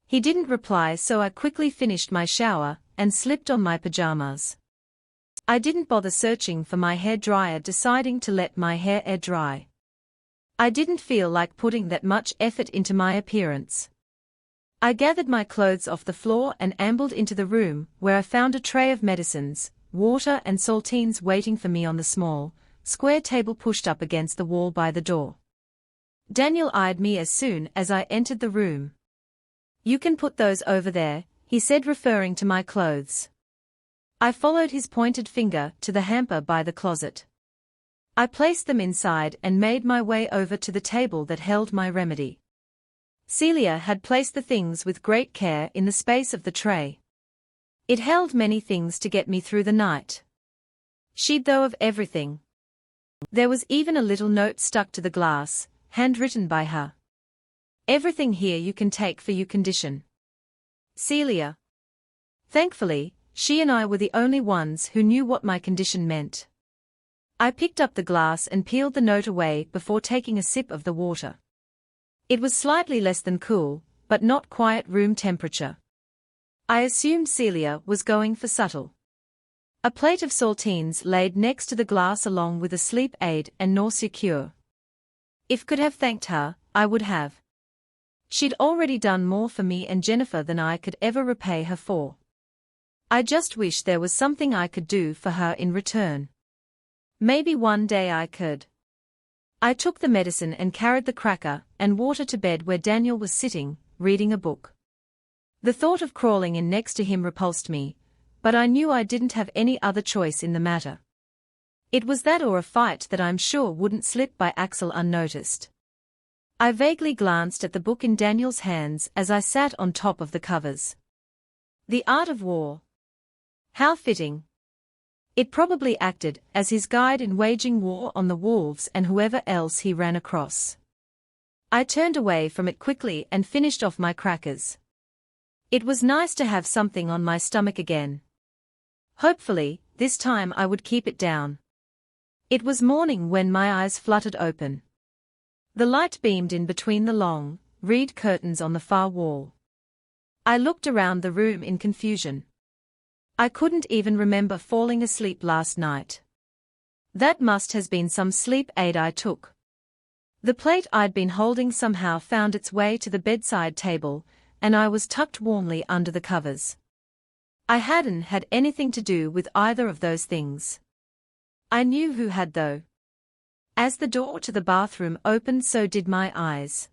He didn't reply, so I quickly finished my shower and slipped on my pajamas. I didn't bother searching for my hairdryer, deciding to let my hair air dry. I didn't feel like putting that much effort into my appearance. I gathered my clothes off the floor and ambled into the room, where I found a tray of medicines, water and saltines waiting for me on the small, square table pushed up against the wall by the door. Daniel eyed me as soon as I entered the room. You can put those over there, he said, referring to my clothes. I followed his pointed finger to the hamper by the closet. I placed them inside and made my way over to the table that held my remedy. Celia had placed the things with great care in the space of the tray. It held many things to get me through the night. She'd thought of everything. There was even a little note stuck to the glass, handwritten by her. Everything here you can take for your condition. Celia. Thankfully, she and I were the only ones who knew what my condition meant. I picked up the glass and peeled the note away before taking a sip of the water. It was slightly less than cool, but not quite room temperature. I assumed Celia was going for subtle. A plate of saltines laid next to the glass along with a sleep aid and nausea cure. If could have thanked her, I would have. She'd already done more for me and Jennifer than I could ever repay her for. I just wish there was something I could do for her in return. Maybe one day I could. I took the medicine and carried the cracker and water to bed, where Daniel was sitting, reading a book. The thought of crawling in next to him repulsed me, but I knew I didn't have any other choice in the matter. It was that or a fight that I'm sure wouldn't slip by Axel unnoticed. I vaguely glanced at the book in Daniel's hands as I sat on top of the covers. The Art of War. How fitting. It probably acted as his guide in waging war on the wolves and whoever else he ran across. I turned away from it quickly and finished off my crackers. It was nice to have something on my stomach again. Hopefully, this time I would keep it down. It was morning when my eyes fluttered open. The light beamed in between the long, reed curtains on the far wall. I looked around the room in confusion. I couldn't even remember falling asleep last night. That must have been some sleep aid I took. The plate I'd been holding somehow found its way to the bedside table, and I was tucked warmly under the covers. I hadn't had anything to do with either of those things. I knew who had, though. As the door to the bathroom opened, so did my eyes.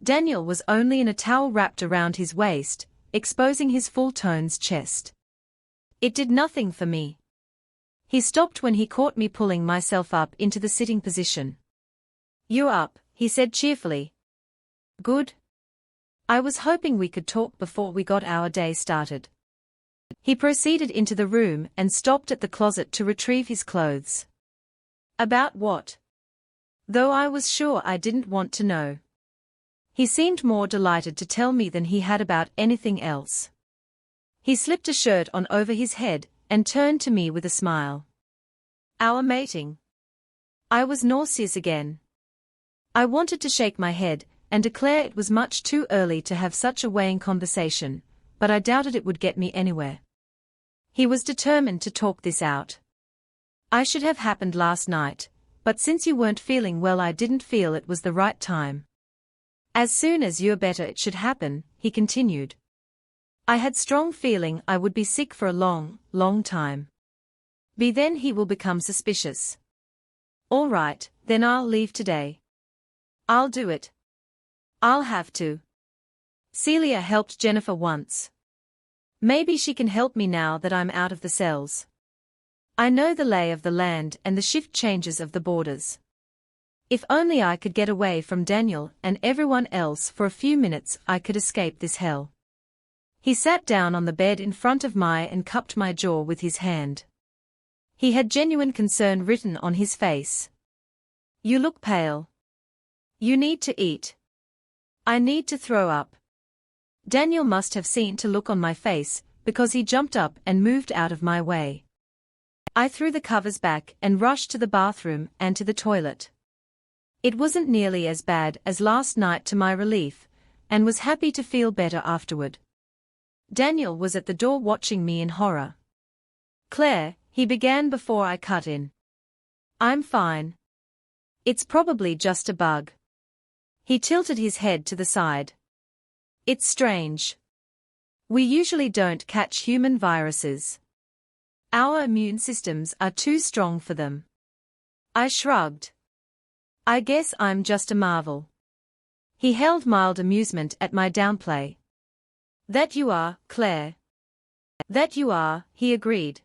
Daniel was only in a towel wrapped around his waist, exposing his full-tones chest. It did nothing for me. He stopped when he caught me pulling myself up into the sitting position. "You're up," he said cheerfully. "Good. I was hoping we could talk before we got our day started. He proceeded into the room and stopped at the closet to retrieve his clothes. About what? Though I was sure I didn't want to know. He seemed more delighted to tell me than he had about anything else. He slipped a shirt on over his head and turned to me with a smile. Our mating. I was nauseous again. I wanted to shake my head and declare it was much too early to have such a weighing conversation, but I doubted it would get me anywhere. He was determined to talk this out. I should have happened last night, but since you weren't feeling well I didn't feel it was the right time. As soon as you're better it should happen, he continued. I had strong feeling I would be sick for a long, long time. Then he will become suspicious. All right, then I'll leave today. I'll do it. I'll have to. Celia helped Jennifer once. Maybe she can help me now that I'm out of the cells. I know the lay of the land and the shift changes of the borders. If only I could get away from Daniel and everyone else for a few minutes I could escape this hell. He sat down on the bed in front of me and cupped my jaw with his hand. He had genuine concern written on his face. You look pale. You need to eat. I need to throw up. Daniel must have seen the look on my face, because he jumped up and moved out of my way. I threw the covers back and rushed to the bathroom and to the toilet. It wasn't nearly as bad as last night to my relief, and was happy to feel better afterward. Daniel was at the door watching me in horror. Claire, he began before I cut in. I'm fine. It's probably just a bug. He tilted his head to the side. It's strange. We usually don't catch human viruses. Our immune systems are too strong for them. I shrugged. I guess I'm just a marvel. He held mild amusement at my downplay. That you are, Claire. That you are, he agreed.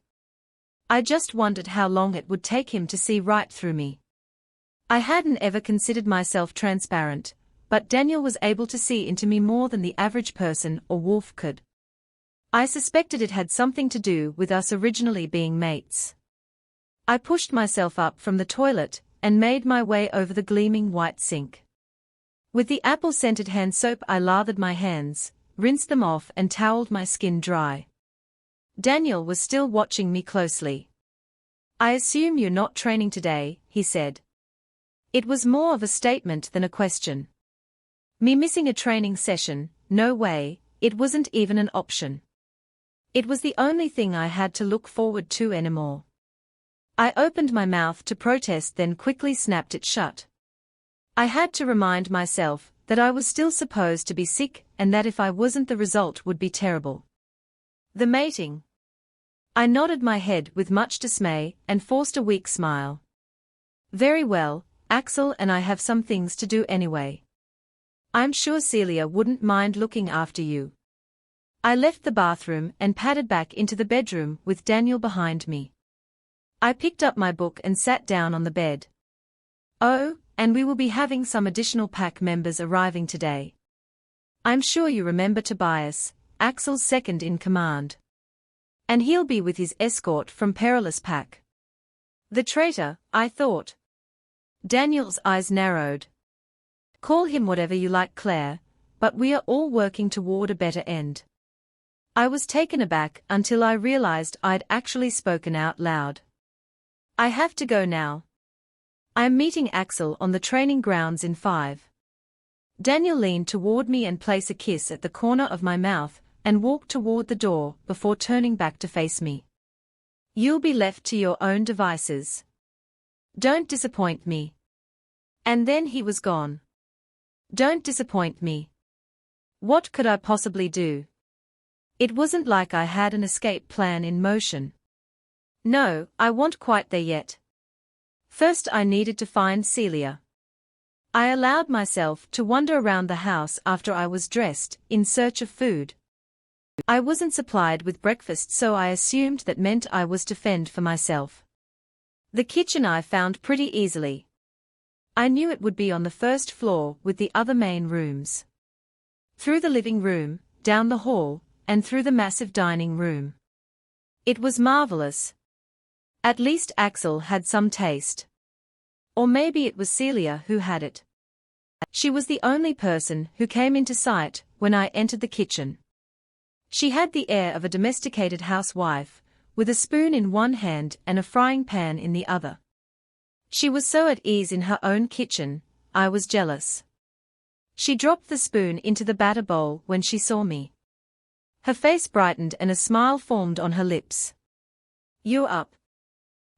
I just wondered how long it would take him to see right through me. I hadn't ever considered myself transparent, but Daniel was able to see into me more than the average person or wolf could. I suspected it had something to do with us originally being mates. I pushed myself up from the toilet and made my way over the gleaming white sink. With the apple-scented hand soap I lathered my hands, rinsed them off and toweled my skin dry. Daniel was still watching me closely. I assume you're not training today, he said. It was more of a statement than a question. Me missing a training session, no way, it wasn't even an option. It was the only thing I had to look forward to anymore. I opened my mouth to protest then quickly snapped it shut. I had to remind myself that I was still supposed to be sick and that if I wasn't the result would be terrible. The mating. I nodded my head with much dismay and forced a weak smile. Very well, Axel and I have some things to do anyway. I'm sure Celia wouldn't mind looking after you. I left the bathroom and padded back into the bedroom with Daniel behind me. I picked up my book and sat down on the bed. Oh, and we will be having some additional pack members arriving today. I'm sure you remember Tobias, Axel's second in command. And he'll be with his escort from Perilous Pack. The traitor, I thought. Daniel's eyes narrowed. Call him whatever you like, Claire, but we are all working toward a better end. I was taken aback until I realized I'd actually spoken out loud. I have to go now. I'm meeting Axel on the training grounds in 5. Daniel leaned toward me and placed a kiss at the corner of my mouth and walked toward the door before turning back to face me. You'll be left to your own devices. Don't disappoint me. And then he was gone. Don't disappoint me. What could I possibly do? It wasn't like I had an escape plan in motion. No, I wasn't quite there yet. First I needed to find Celia. I allowed myself to wander around the house after I was dressed, in search of food. I wasn't supplied with breakfast, so I assumed that meant I was to fend for myself. The kitchen I found pretty easily. I knew it would be on the first floor with the other main rooms. Through the living room, down the hall, and through the massive dining room. It was marvelous. At least Axel had some taste. Or maybe it was Celia who had it. She was the only person who came into sight when I entered the kitchen. She had the air of a domesticated housewife, with a spoon in one hand and a frying pan in the other. She was so at ease in her own kitchen, I was jealous. She dropped the spoon into the batter bowl when she saw me. Her face brightened and a smile formed on her lips. "You're up.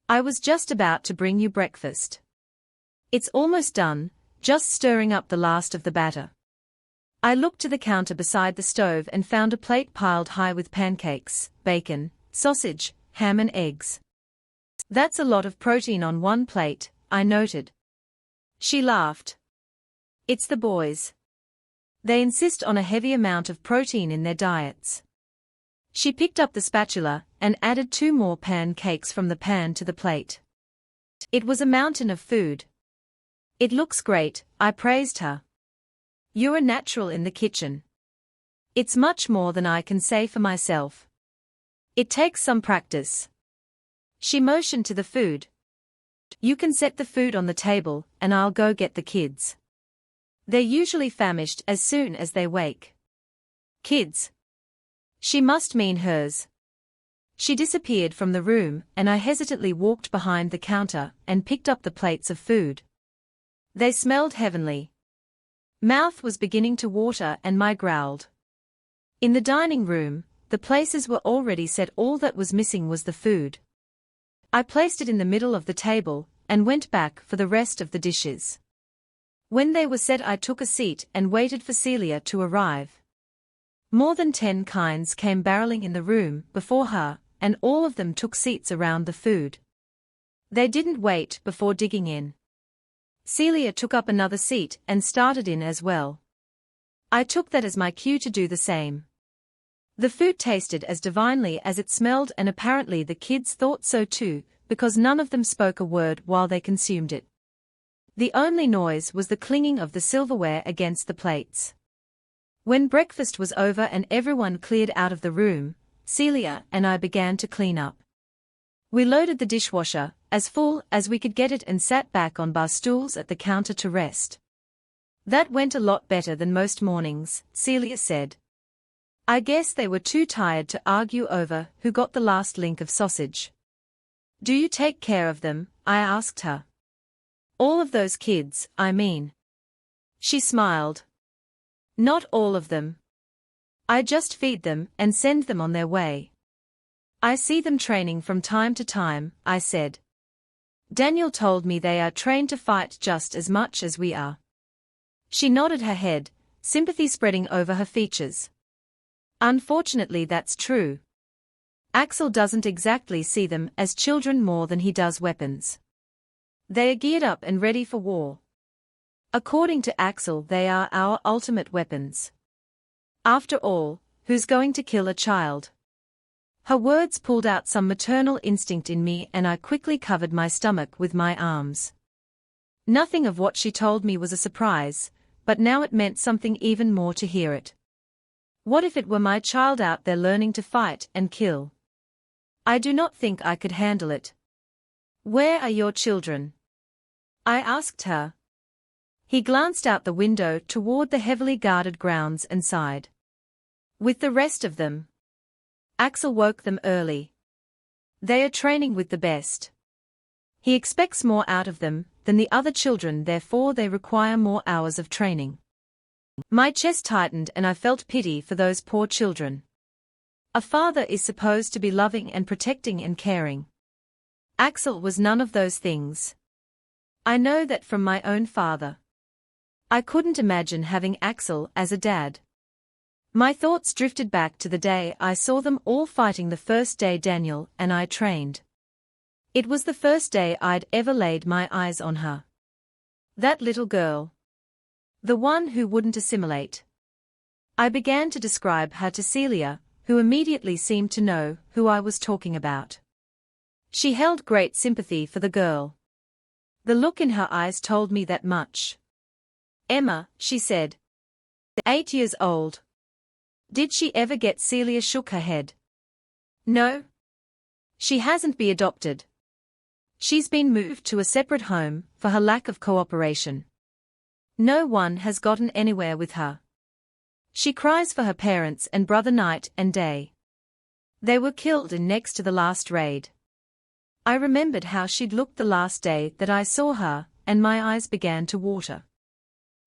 I was just about to bring you breakfast. It's almost done, just stirring up the last of the batter." I looked to the counter beside the stove and found a plate piled high with pancakes, bacon, sausage, ham and eggs. "That's a lot of protein on one plate," I noted. She laughed. "It's the boys. They insist on a heavy amount of protein in their diets." She picked up the spatula and added 2 more pancakes from the pan to the plate. It was a mountain of food. "It looks great," I praised her. "You're a natural in the kitchen." "It's much more than I can say for myself. It takes some practice." She motioned to the food. "You can set the food on the table, and I'll go get the kids. They're usually famished as soon as they wake." Kids. She must mean hers. She disappeared from the room, and I hesitantly walked behind the counter and picked up the plates of food. They smelled heavenly. Mouth was beginning to water and I growled. In the dining room, the places were already set. All that was missing was the food. I placed it in the middle of the table, and went back for the rest of the dishes. When they were set, I took a seat and waited for Celia to arrive. More than 10 kinds came barreling in the room before her, and all of them took seats around the food. They didn't wait before digging in. Celia took up another seat and started in as well. I took that as my cue to do the same. The food tasted as divinely as it smelled, and apparently the kids thought so too, because none of them spoke a word while they consumed it. The only noise was the clinging of the silverware against the plates. When breakfast was over and everyone cleared out of the room, Celia and I began to clean up. We loaded the dishwasher, as full as we could get it, and sat back on bar stools at the counter to rest. "That went a lot better than most mornings," Celia said. "I guess they were too tired to argue over who got the last link of sausage." "Do you take care of them?" I asked her. "All of those kids, I mean." She smiled. "Not all of them. I just feed them and send them on their way." "I see them training from time to time," I said. "Daniel told me they are trained to fight just as much as we are." She nodded her head, sympathy spreading over her features. "Unfortunately, that's true. Axel doesn't exactly see them as children more than he does weapons. They are geared up and ready for war. According to Axel, they are our ultimate weapons. After all, who's going to kill a child?" Her words pulled out some maternal instinct in me, and I quickly covered my stomach with my arms. Nothing of what she told me was a surprise, but now it meant something even more to hear it. What if it were my child out there learning to fight and kill? I do not think I could handle it. "Where are your children?" I asked her. He glanced out the window toward the heavily guarded grounds and sighed. "With the rest of them. Axel woke them early. They are training with the best. He expects more out of them than the other children, therefore they require more hours of training." My chest tightened and I felt pity for those poor children. A father is supposed to be loving and protecting and caring. Axel was none of those things. I know that from my own father. I couldn't imagine having Axel as a dad. My thoughts drifted back to the day I saw them all fighting, the first day Daniel and I trained. It was the first day I'd ever laid my eyes on her. That little girl. The one who wouldn't assimilate. I began to describe her to Celia, who immediately seemed to know who I was talking about. She held great sympathy for the girl. The look in her eyes told me that much. "Emma," she said. 8 years old. Did she ever get? Celia shook her head. No. She hasn't been adopted. She's been moved to a separate home for her lack of cooperation. No one has gotten anywhere with her. She cries for her parents and brother night and day. They were killed in next to the last raid. I remembered how she'd looked the last day that I saw her, and my eyes began to water.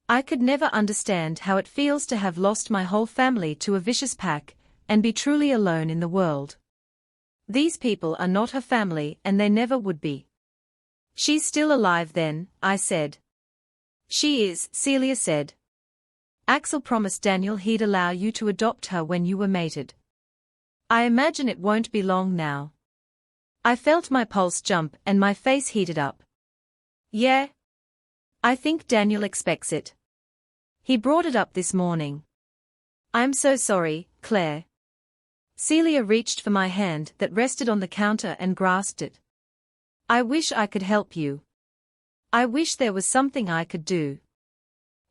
I could never understand how it feels to have lost my whole family to a vicious pack, and be truly alone in the world. These people are not her family and they never would be. She's still alive then, I said. She is, Celia said. Axel promised Daniel he'd allow you to adopt her when you were mated. I imagine it won't be long now. I felt my pulse jump and my face heated up. Yeah. I think Daniel expects it. He brought it up this morning. I'm so sorry, Claire. Celia reached for my hand that rested on the counter and grasped it. I wish I could help you. I wish there was something I could do.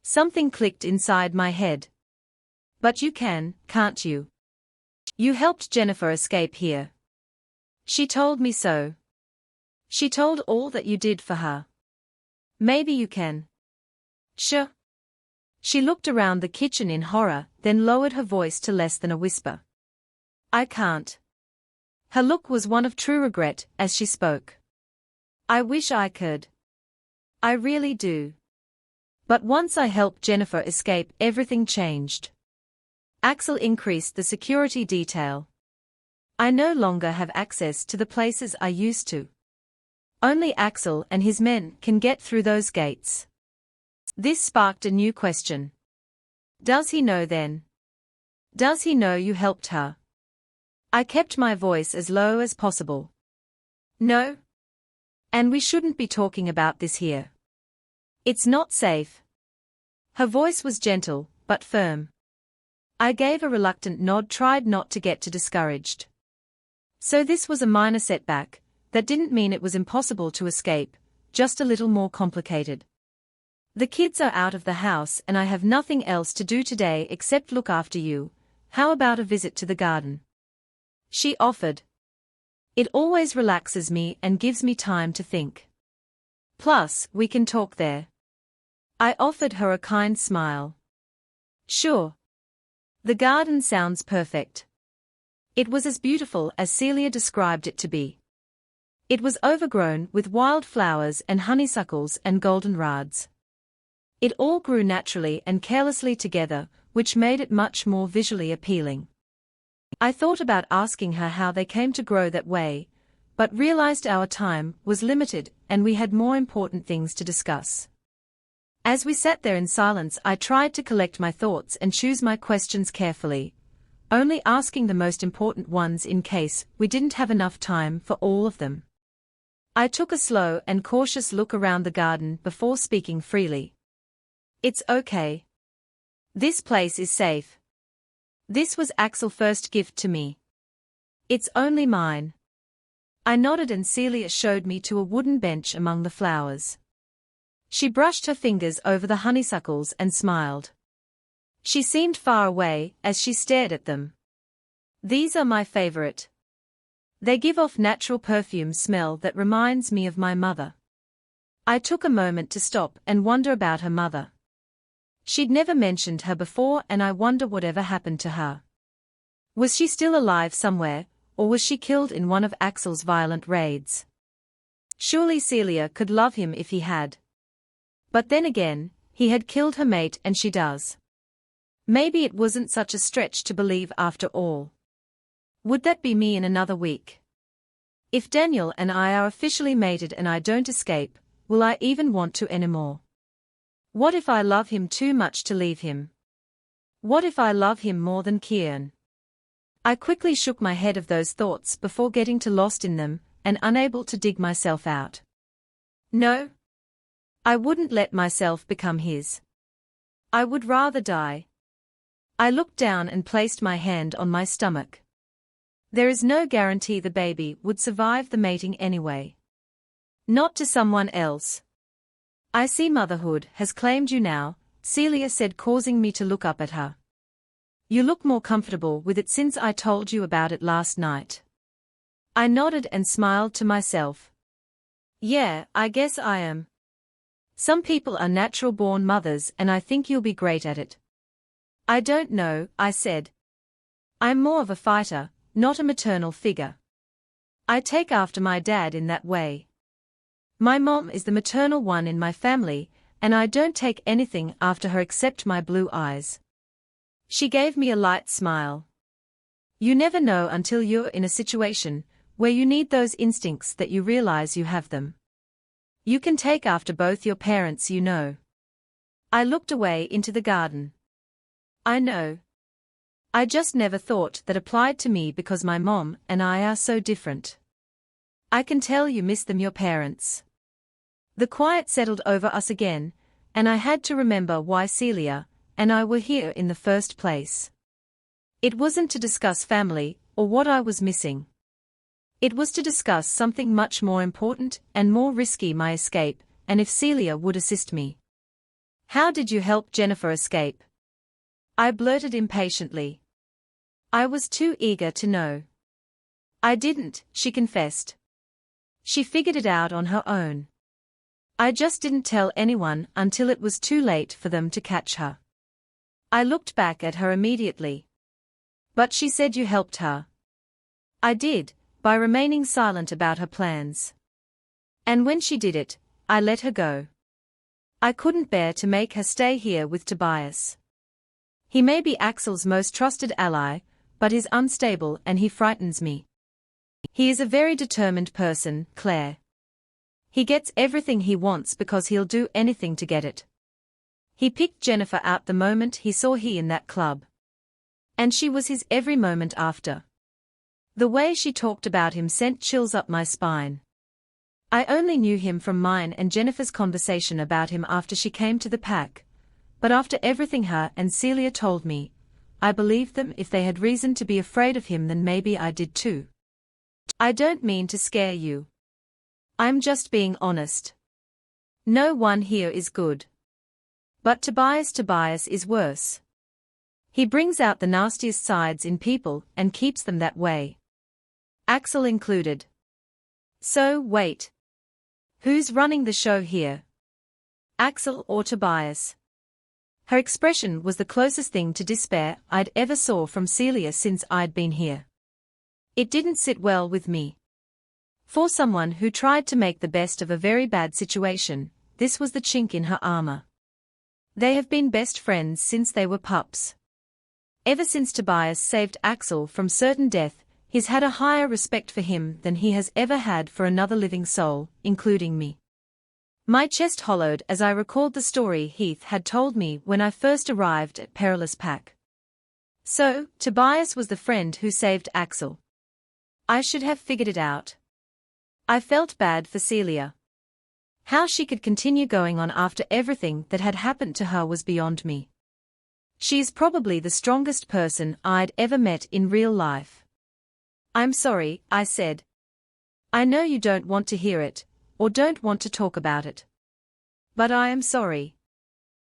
Something clicked inside my head. But you can, can't you? You helped Jennifer escape here. She told me so. She told all that you did for her. Maybe you can. Sure. She looked around the kitchen in horror, then lowered her voice to less than a whisper. I can't. Her look was one of true regret as she spoke. I wish I could. I really do. But once I helped Jennifer escape, everything changed. Axel increased the security detail. I no longer have access to the places I used to. Only Axel and his men can get through those gates. This sparked a new question. Does he know then? Does he know you helped her? I kept my voice as low as possible. No. And we shouldn't be talking about this here. It's not safe. Her voice was gentle, but firm. I gave a reluctant nod, tried not to get too discouraged. So this was a minor setback. That didn't mean it was impossible to escape, just a little more complicated. The kids are out of the house and I have nothing else to do today except look after you. How about a visit to the garden? She offered. It always relaxes me and gives me time to think. Plus, we can talk there. I offered her a kind smile. Sure. The garden sounds perfect. It was as beautiful as Celia described it to be. It was overgrown with wild flowers and honeysuckles and goldenrods. It all grew naturally and carelessly together, which made it much more visually appealing. I thought about asking her how they came to grow that way, but realized our time was limited and we had more important things to discuss. As we sat there in silence, I tried to collect my thoughts and choose my questions carefully, only asking the most important ones in case we didn't have enough time for all of them. I took a slow and cautious look around the garden before speaking freely. It's okay. This place is safe. This was Axel's first gift to me. It's only mine. I nodded and Celia showed me to a wooden bench among the flowers. She brushed her fingers over the honeysuckles and smiled. She seemed far away as she stared at them. These are my favorite. They give off natural perfume smell that reminds me of my mother. I took a moment to stop and wonder about her mother. She'd never mentioned her before and I wonder whatever happened to her. Was she still alive somewhere, or was she killed in one of Axel's violent raids? Surely Celia could love him if he had. But then again, he had killed her mate and she does. Maybe it wasn't such a stretch to believe after all. Would that be me in another week? If Daniel and I are officially mated and I don't escape, will I even want to anymore? What if I love him too much to leave him? What if I love him more than Kieran? I quickly shook my head of those thoughts before getting too lost in them and unable to dig myself out. No. I wouldn't let myself become his. I would rather die. I looked down and placed my hand on my stomach. There is no guarantee the baby would survive the mating anyway. Not to someone else. I see motherhood has claimed you now, Celia said, causing me to look up at her. You look more comfortable with it since I told you about it last night. I nodded and smiled to myself. Yeah, I guess I am. Some people are natural-born mothers and I think you'll be great at it. I don't know, I said. I'm more of a fighter, not a maternal figure. I take after my dad in that way. My mom is the maternal one in my family, and I don't take anything after her except my blue eyes. She gave me a light smile. You never know until you're in a situation where you need those instincts that you realize you have them. You can take after both your parents, you know. I looked away into the garden. I know. I just never thought that applied to me because my mom and I are so different. I can tell you miss them, your parents. The quiet settled over us again, and I had to remember why Celia and I were here in the first place. It wasn't to discuss family or what I was missing. It was to discuss something much more important and more risky, my escape, and if Celia would assist me. How did you help Jennifer escape? I blurted impatiently. I was too eager to know. I didn't, she confessed. She figured it out on her own. I just didn't tell anyone until it was too late for them to catch her. I looked back at her immediately. But she said you helped her. I did, by remaining silent about her plans. And when she did it, I let her go. I couldn't bear to make her stay here with Tobias. He may be Axel's most trusted ally, but he's unstable and he frightens me. He is a very determined person, Claire. He gets everything he wants because he'll do anything to get it. He picked Jennifer out the moment he saw her in that club. And she was his every moment after. The way she talked about him sent chills up my spine. I only knew him from mine and Jennifer's conversation about him after she came to the pack, but after everything her and Celia told me, I believed them. If they had reason to be afraid of him, then maybe I did too. I don't mean to scare you. I'm just being honest. No one here is good. But Tobias is worse. He brings out the nastiest sides in people and keeps them that way. Axel included. So, wait. Who's running the show here? Axel or Tobias? Her expression was the closest thing to despair I'd ever saw from Celia since I'd been here. It didn't sit well with me. For someone who tried to make the best of a very bad situation, this was the chink in her armor. They have been best friends since they were pups. Ever since Tobias saved Axel from certain death, he's had a higher respect for him than he has ever had for another living soul, including me. My chest hollowed as I recalled the story Heath had told me when I first arrived at Perilous Pack. So, Tobias was the friend who saved Axel. I should have figured it out. I felt bad for Celia. How she could continue going on after everything that had happened to her was beyond me. She is probably the strongest person I'd ever met in real life. I'm sorry, I said. I know you don't want to hear it, or don't want to talk about it. But I am sorry.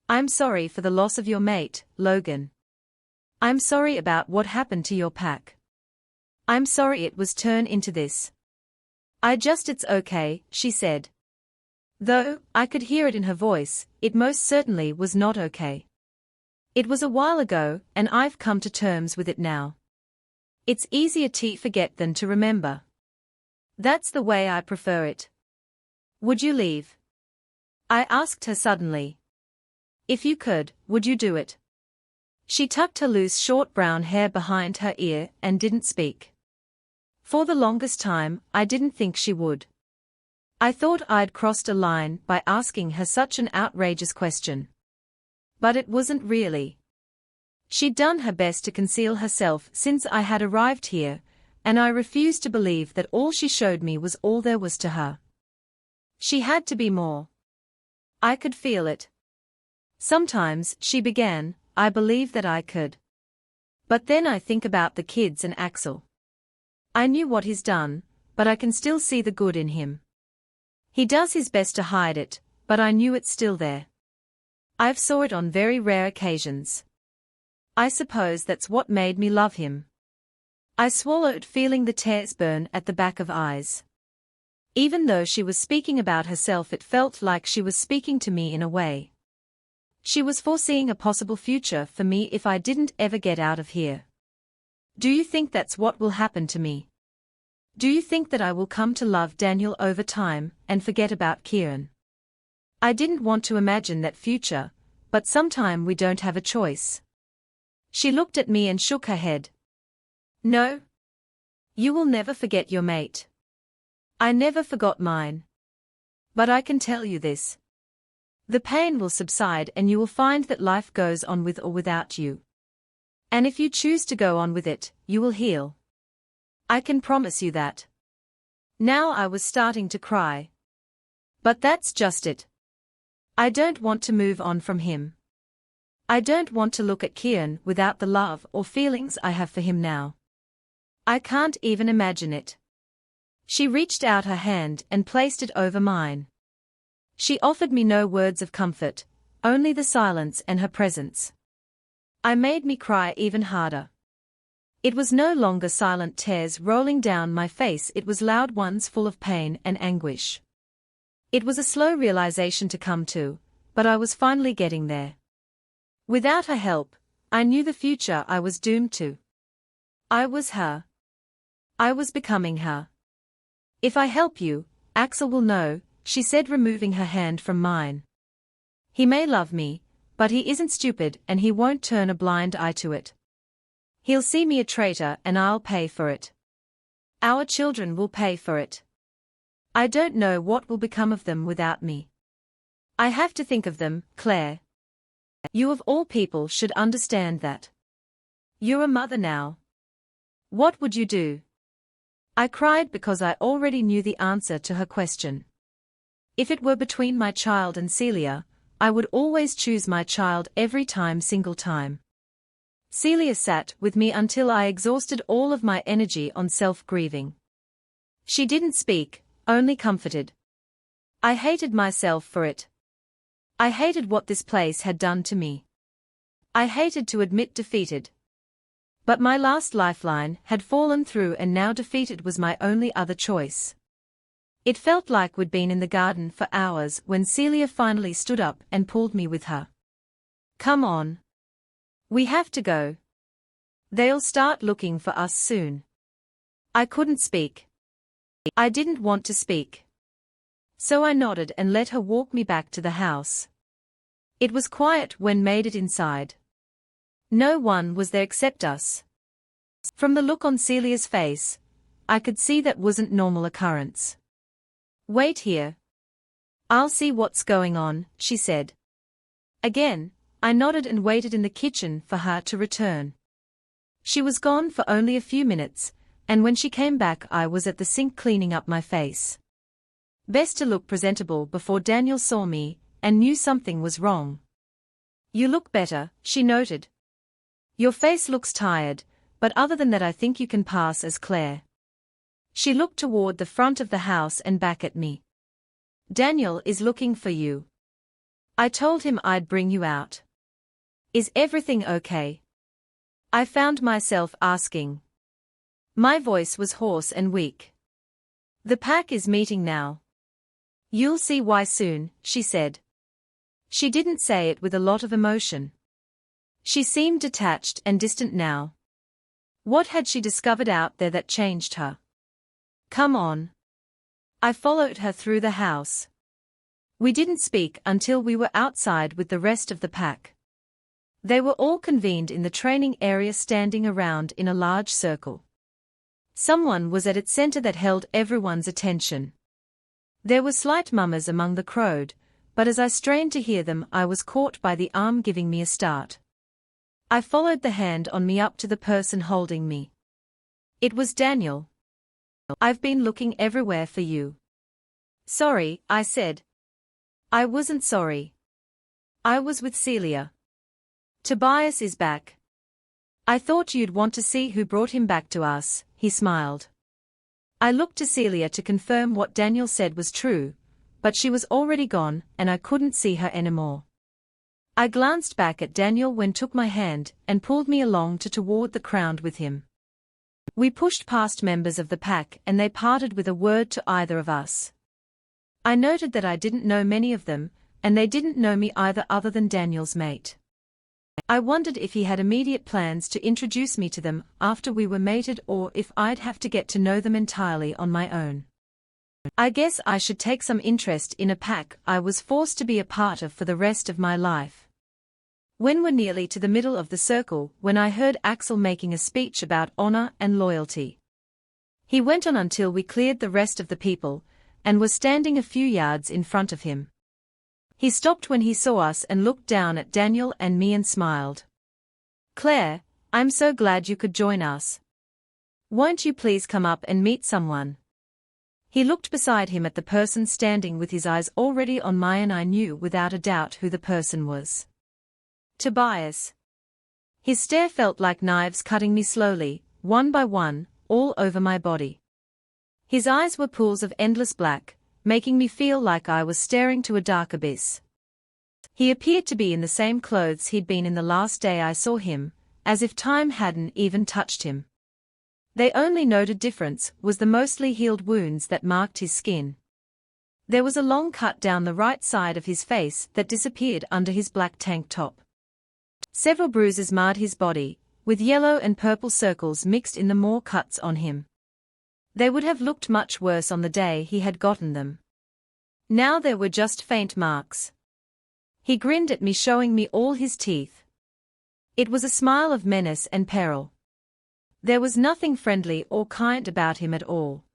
I'm sorry for the loss of your mate, Logan. I'm sorry about what happened to your pack. I'm sorry it was turned into this. It's okay, she said. Though, I could hear it in her voice, it most certainly was not okay. It was a while ago, and I've come to terms with it now. It's easier to forget than to remember. That's the way I prefer it. Would you leave? I asked her suddenly. If you could, would you do it? She tucked her loose short brown hair behind her ear and didn't speak. For the longest time, I didn't think she would. I thought I'd crossed a line by asking her such an outrageous question. But it wasn't really. She'd done her best to conceal herself since I had arrived here, and I refused to believe that all she showed me was all there was to her. She had to be more. I could feel it. Sometimes, she began, I believe that I could. But then I think about the kids and Axel. I knew what he's done, but I can still see the good in him. He does his best to hide it, but I knew it's still there. I've saw it on very rare occasions. I suppose that's what made me love him. I swallowed, feeling the tears burn at the back of eyes. Even though she was speaking about herself, it felt like she was speaking to me in a way. She was foreseeing a possible future for me if I didn't ever get out of here. Do you think that's what will happen to me? Do you think that I will come to love Daniel over time and forget about Kieran? I didn't want to imagine that future, but sometime we don't have a choice. She looked at me and shook her head. No. You will never forget your mate. I never forgot mine. But I can tell you this. The pain will subside and you will find that life goes on with or without you. And if you choose to go on with it, you will heal. I can promise you that. Now I was starting to cry. But that's just it. I don't want to move on from him. I don't want to look at Kieran without the love or feelings I have for him now. I can't even imagine it. She reached out her hand and placed it over mine. She offered me no words of comfort, only the silence and her presence. I made me cry even harder. It was no longer silent tears rolling down my face, it was loud ones full of pain and anguish. It was a slow realization to come to, but I was finally getting there. Without her help, I knew the future I was doomed to. I was her. I was becoming her. If I help you, Axel will know, she said, removing her hand from mine. He may love me, but he isn't stupid and he won't turn a blind eye to it. He'll see me a traitor and I'll pay for it. Our children will pay for it. I don't know what will become of them without me. I have to think of them, Claire. You of all people should understand that. You're a mother now. What would you do? I cried because I already knew the answer to her question. If it were between my child and Celia, I would always choose my child every single time. Celia sat with me until I exhausted all of my energy on self-grieving. She didn't speak, only comforted. I hated myself for it. I hated what this place had done to me. I hated to admit defeated. But my last lifeline had fallen through and now defeated was my only other choice. It felt like we'd been in the garden for hours when Celia finally stood up and pulled me with her. Come on. We have to go. They'll start looking for us soon. I couldn't speak. I didn't want to speak. So I nodded and let her walk me back to the house. It was quiet when made it inside. No one was there except us. From the look on Celia's face, I could see that wasn't normal occurrence. Wait here. I'll see what's going on, she said. Again, I nodded and waited in the kitchen for her to return. She was gone for only a few minutes, and when she came back I was at the sink cleaning up my face. Best to look presentable before Daniel saw me, and knew something was wrong. You look better, she noted. Your face looks tired, but other than that I think you can pass as Claire. She looked toward the front of the house and back at me. Daniel is looking for you. I told him I'd bring you out. Is everything okay? I found myself asking. My voice was hoarse and weak. The pack is meeting now. You'll see why soon, she said. She didn't say it with a lot of emotion. She seemed detached and distant now. What had she discovered out there that changed her? Come on. I followed her through the house. We didn't speak until we were outside with the rest of the pack. They were all convened in the training area, standing around in a large circle. Someone was at its center that held everyone's attention. There were slight murmurs among the crowd, but as I strained to hear them I was caught by the arm giving me a start. I followed the hand on me up to the person holding me. It was Daniel. I've been looking everywhere for you. Sorry, I said. I wasn't sorry. I was with Celia. Tobias is back. I thought you'd want to see who brought him back to us, he smiled. I looked to Celia to confirm what Daniel said was true, but she was already gone and I couldn't see her anymore. I glanced back at Daniel when took my hand and pulled me along toward the crowd with him. We pushed past members of the pack and they parted with a word to either of us. I noted that I didn't know many of them, and they didn't know me either other than Daniel's mate. I wondered if he had immediate plans to introduce me to them after we were mated or if I'd have to get to know them entirely on my own. I guess I should take some interest in a pack I was forced to be a part of for the rest of my life. When we're nearly to the middle of the circle when I heard Axel making a speech about honor and loyalty. He went on until we cleared the rest of the people, and were standing a few yards in front of him. He stopped when he saw us and looked down at Daniel and me and smiled. "Claire, I'm so glad you could join us. Won't you please come up and meet someone?" He looked beside him at the person standing with his eyes already on mine and I knew without a doubt who the person was. Tobias. His stare felt like knives cutting me slowly, one by one, all over my body. His eyes were pools of endless black, making me feel like I was staring to a dark abyss. He appeared to be in the same clothes he'd been in the last day I saw him, as if time hadn't even touched him. The only noted difference was the mostly healed wounds that marked his skin. There was a long cut down the right side of his face that disappeared under his black tank top. Several bruises marred his body, with yellow and purple circles mixed in the more cuts on him. They would have looked much worse on the day he had gotten them. Now there were just faint marks. He grinned at me, showing me all his teeth. It was a smile of menace and peril. There was nothing friendly or kind about him at all.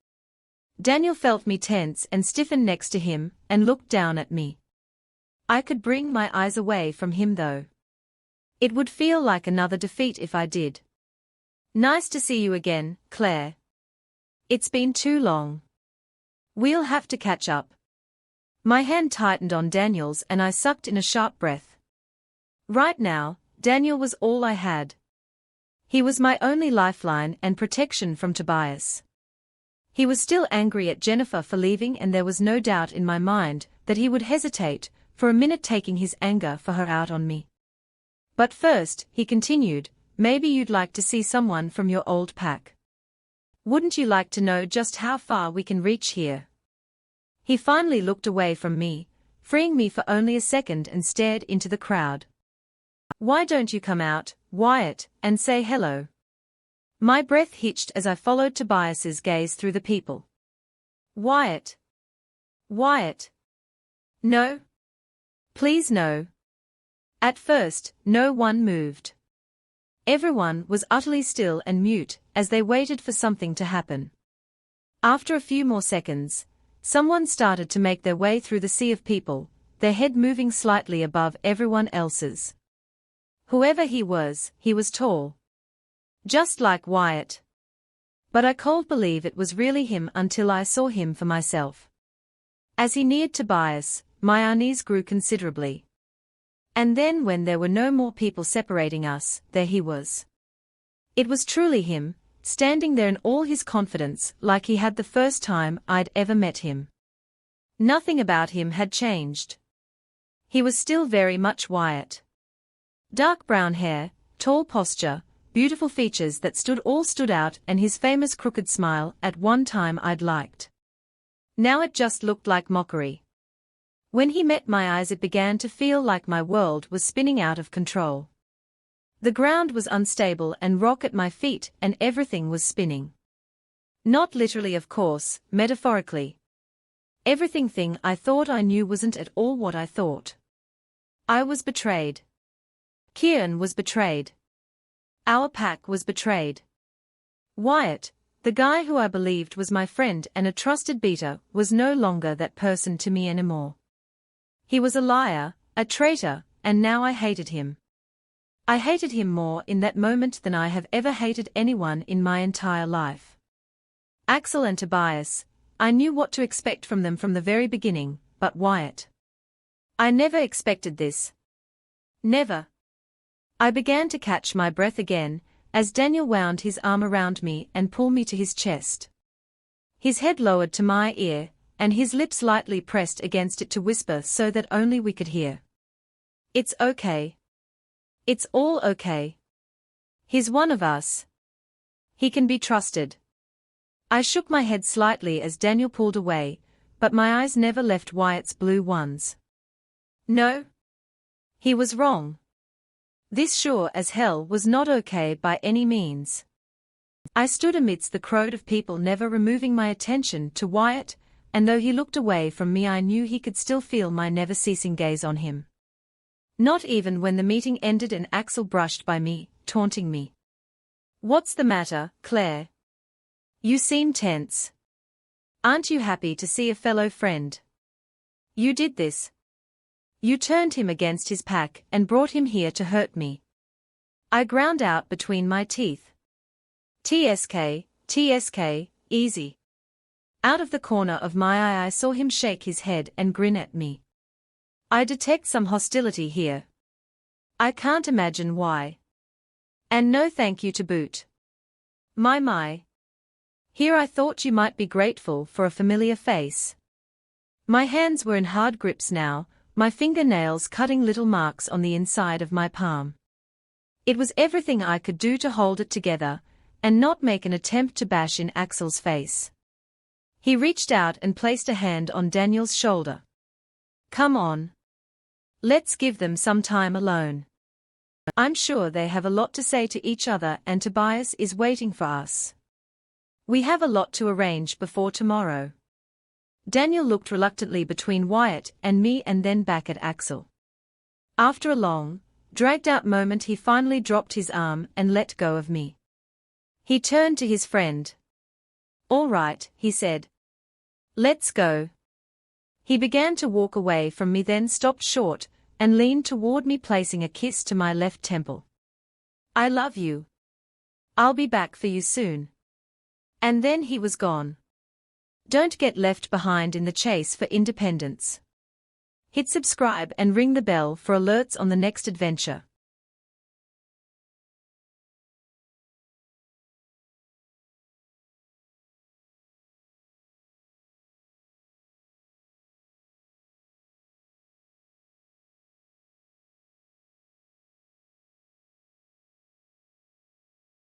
Daniel felt me tense and stiffen next to him and looked down at me. I could bring my eyes away from him though. It would feel like another defeat if I did. "Nice to see you again, Claire. It's been too long. We'll have to catch up." My hand tightened on Daniel's and I sucked in a sharp breath. Right now, Daniel was all I had. He was my only lifeline and protection from Tobias. He was still angry at Jennifer for leaving, and there was no doubt in my mind that he would hesitate for a minute, taking his anger for her out on me. "But first," he continued, "maybe you'd like to see someone from your old pack. Wouldn't you like to know just how far we can reach here?" He finally looked away from me, freeing me for only a second, and stared into the crowd. "Why don't you come out, Wyatt, and say hello?" My breath hitched as I followed Tobias's gaze through the people. "Wyatt. Wyatt. No. Please no." At first, no one moved. Everyone was utterly still and mute as they waited for something to happen. After a few more seconds, someone started to make their way through the sea of people, their head moving slightly above everyone else's. Whoever he was tall. Just like Wyatt. But I couldn't believe it was really him until I saw him for myself. As he neared Tobias, my unease grew considerably. And then when there were no more people separating us, there he was. It was truly him, standing there in all his confidence, like he had the first time I'd ever met him. Nothing about him had changed. He was still very much Wyatt. Dark brown hair, tall posture, beautiful features that stood out, and his famous crooked smile at one time I'd liked. Now it just looked like mockery. When he met my eyes, it began to feel like my world was spinning out of control. The ground was unstable and rock at my feet, and everything was spinning. Not literally, of course, metaphorically. Everything I thought I knew wasn't at all what I thought. I was betrayed. Kieran was betrayed. Our pack was betrayed. Wyatt, the guy who I believed was my friend and a trusted beater, was no longer that person to me anymore. He was a liar, a traitor, and now I hated him. I hated him more in that moment than I have ever hated anyone in my entire life. Axel and Tobias, I knew what to expect from them from the very beginning, but Wyatt. I never expected this. Never. I began to catch my breath again, as Daniel wound his arm around me and pulled me to his chest. His head lowered to my ear, and his lips lightly pressed against it to whisper so that only we could hear. It's okay. It's all okay. He's one of us. He can be trusted. I shook my head slightly as Daniel pulled away, but my eyes never left Wyatt's blue ones. No. He was wrong. This sure as hell was not okay by any means. I stood amidst the crowd of people, never removing my attention to Wyatt, and though he looked away from me I knew he could still feel my never-ceasing gaze on him. Not even when the meeting ended and Axel brushed by me, taunting me. "What's the matter, Claire? You seem tense. Aren't you happy to see a fellow friend? You did this. You turned him against his pack and brought him here to hurt me." I ground out between my teeth. "TSK, TSK, easy." Out of the corner of my eye I saw him shake his head and grin at me. "I detect some hostility here. I can't imagine why. And no thank you to boot. My. Here I thought you might be grateful for a familiar face." My hands were in hard grips now, my fingernails cutting little marks on the inside of my palm. It was everything I could do to hold it together, and not make an attempt to bash in Axel's face. He reached out and placed a hand on Daniel's shoulder. "Come on. Let's give them some time alone. I'm sure they have a lot to say to each other and Tobias is waiting for us. We have a lot to arrange before tomorrow." Daniel looked reluctantly between Wyatt and me and then back at Axel. After a long, dragged-out moment he finally dropped his arm and let go of me. He turned to his friend. "All right," he said. "Let's go." He began to walk away from me, then stopped short and leaned toward me, placing a kiss to my left temple. "I love you. I'll be back for you soon." And then he was gone. Don't get left behind in the chase for independence. Hit subscribe and ring the bell for alerts on the next adventure.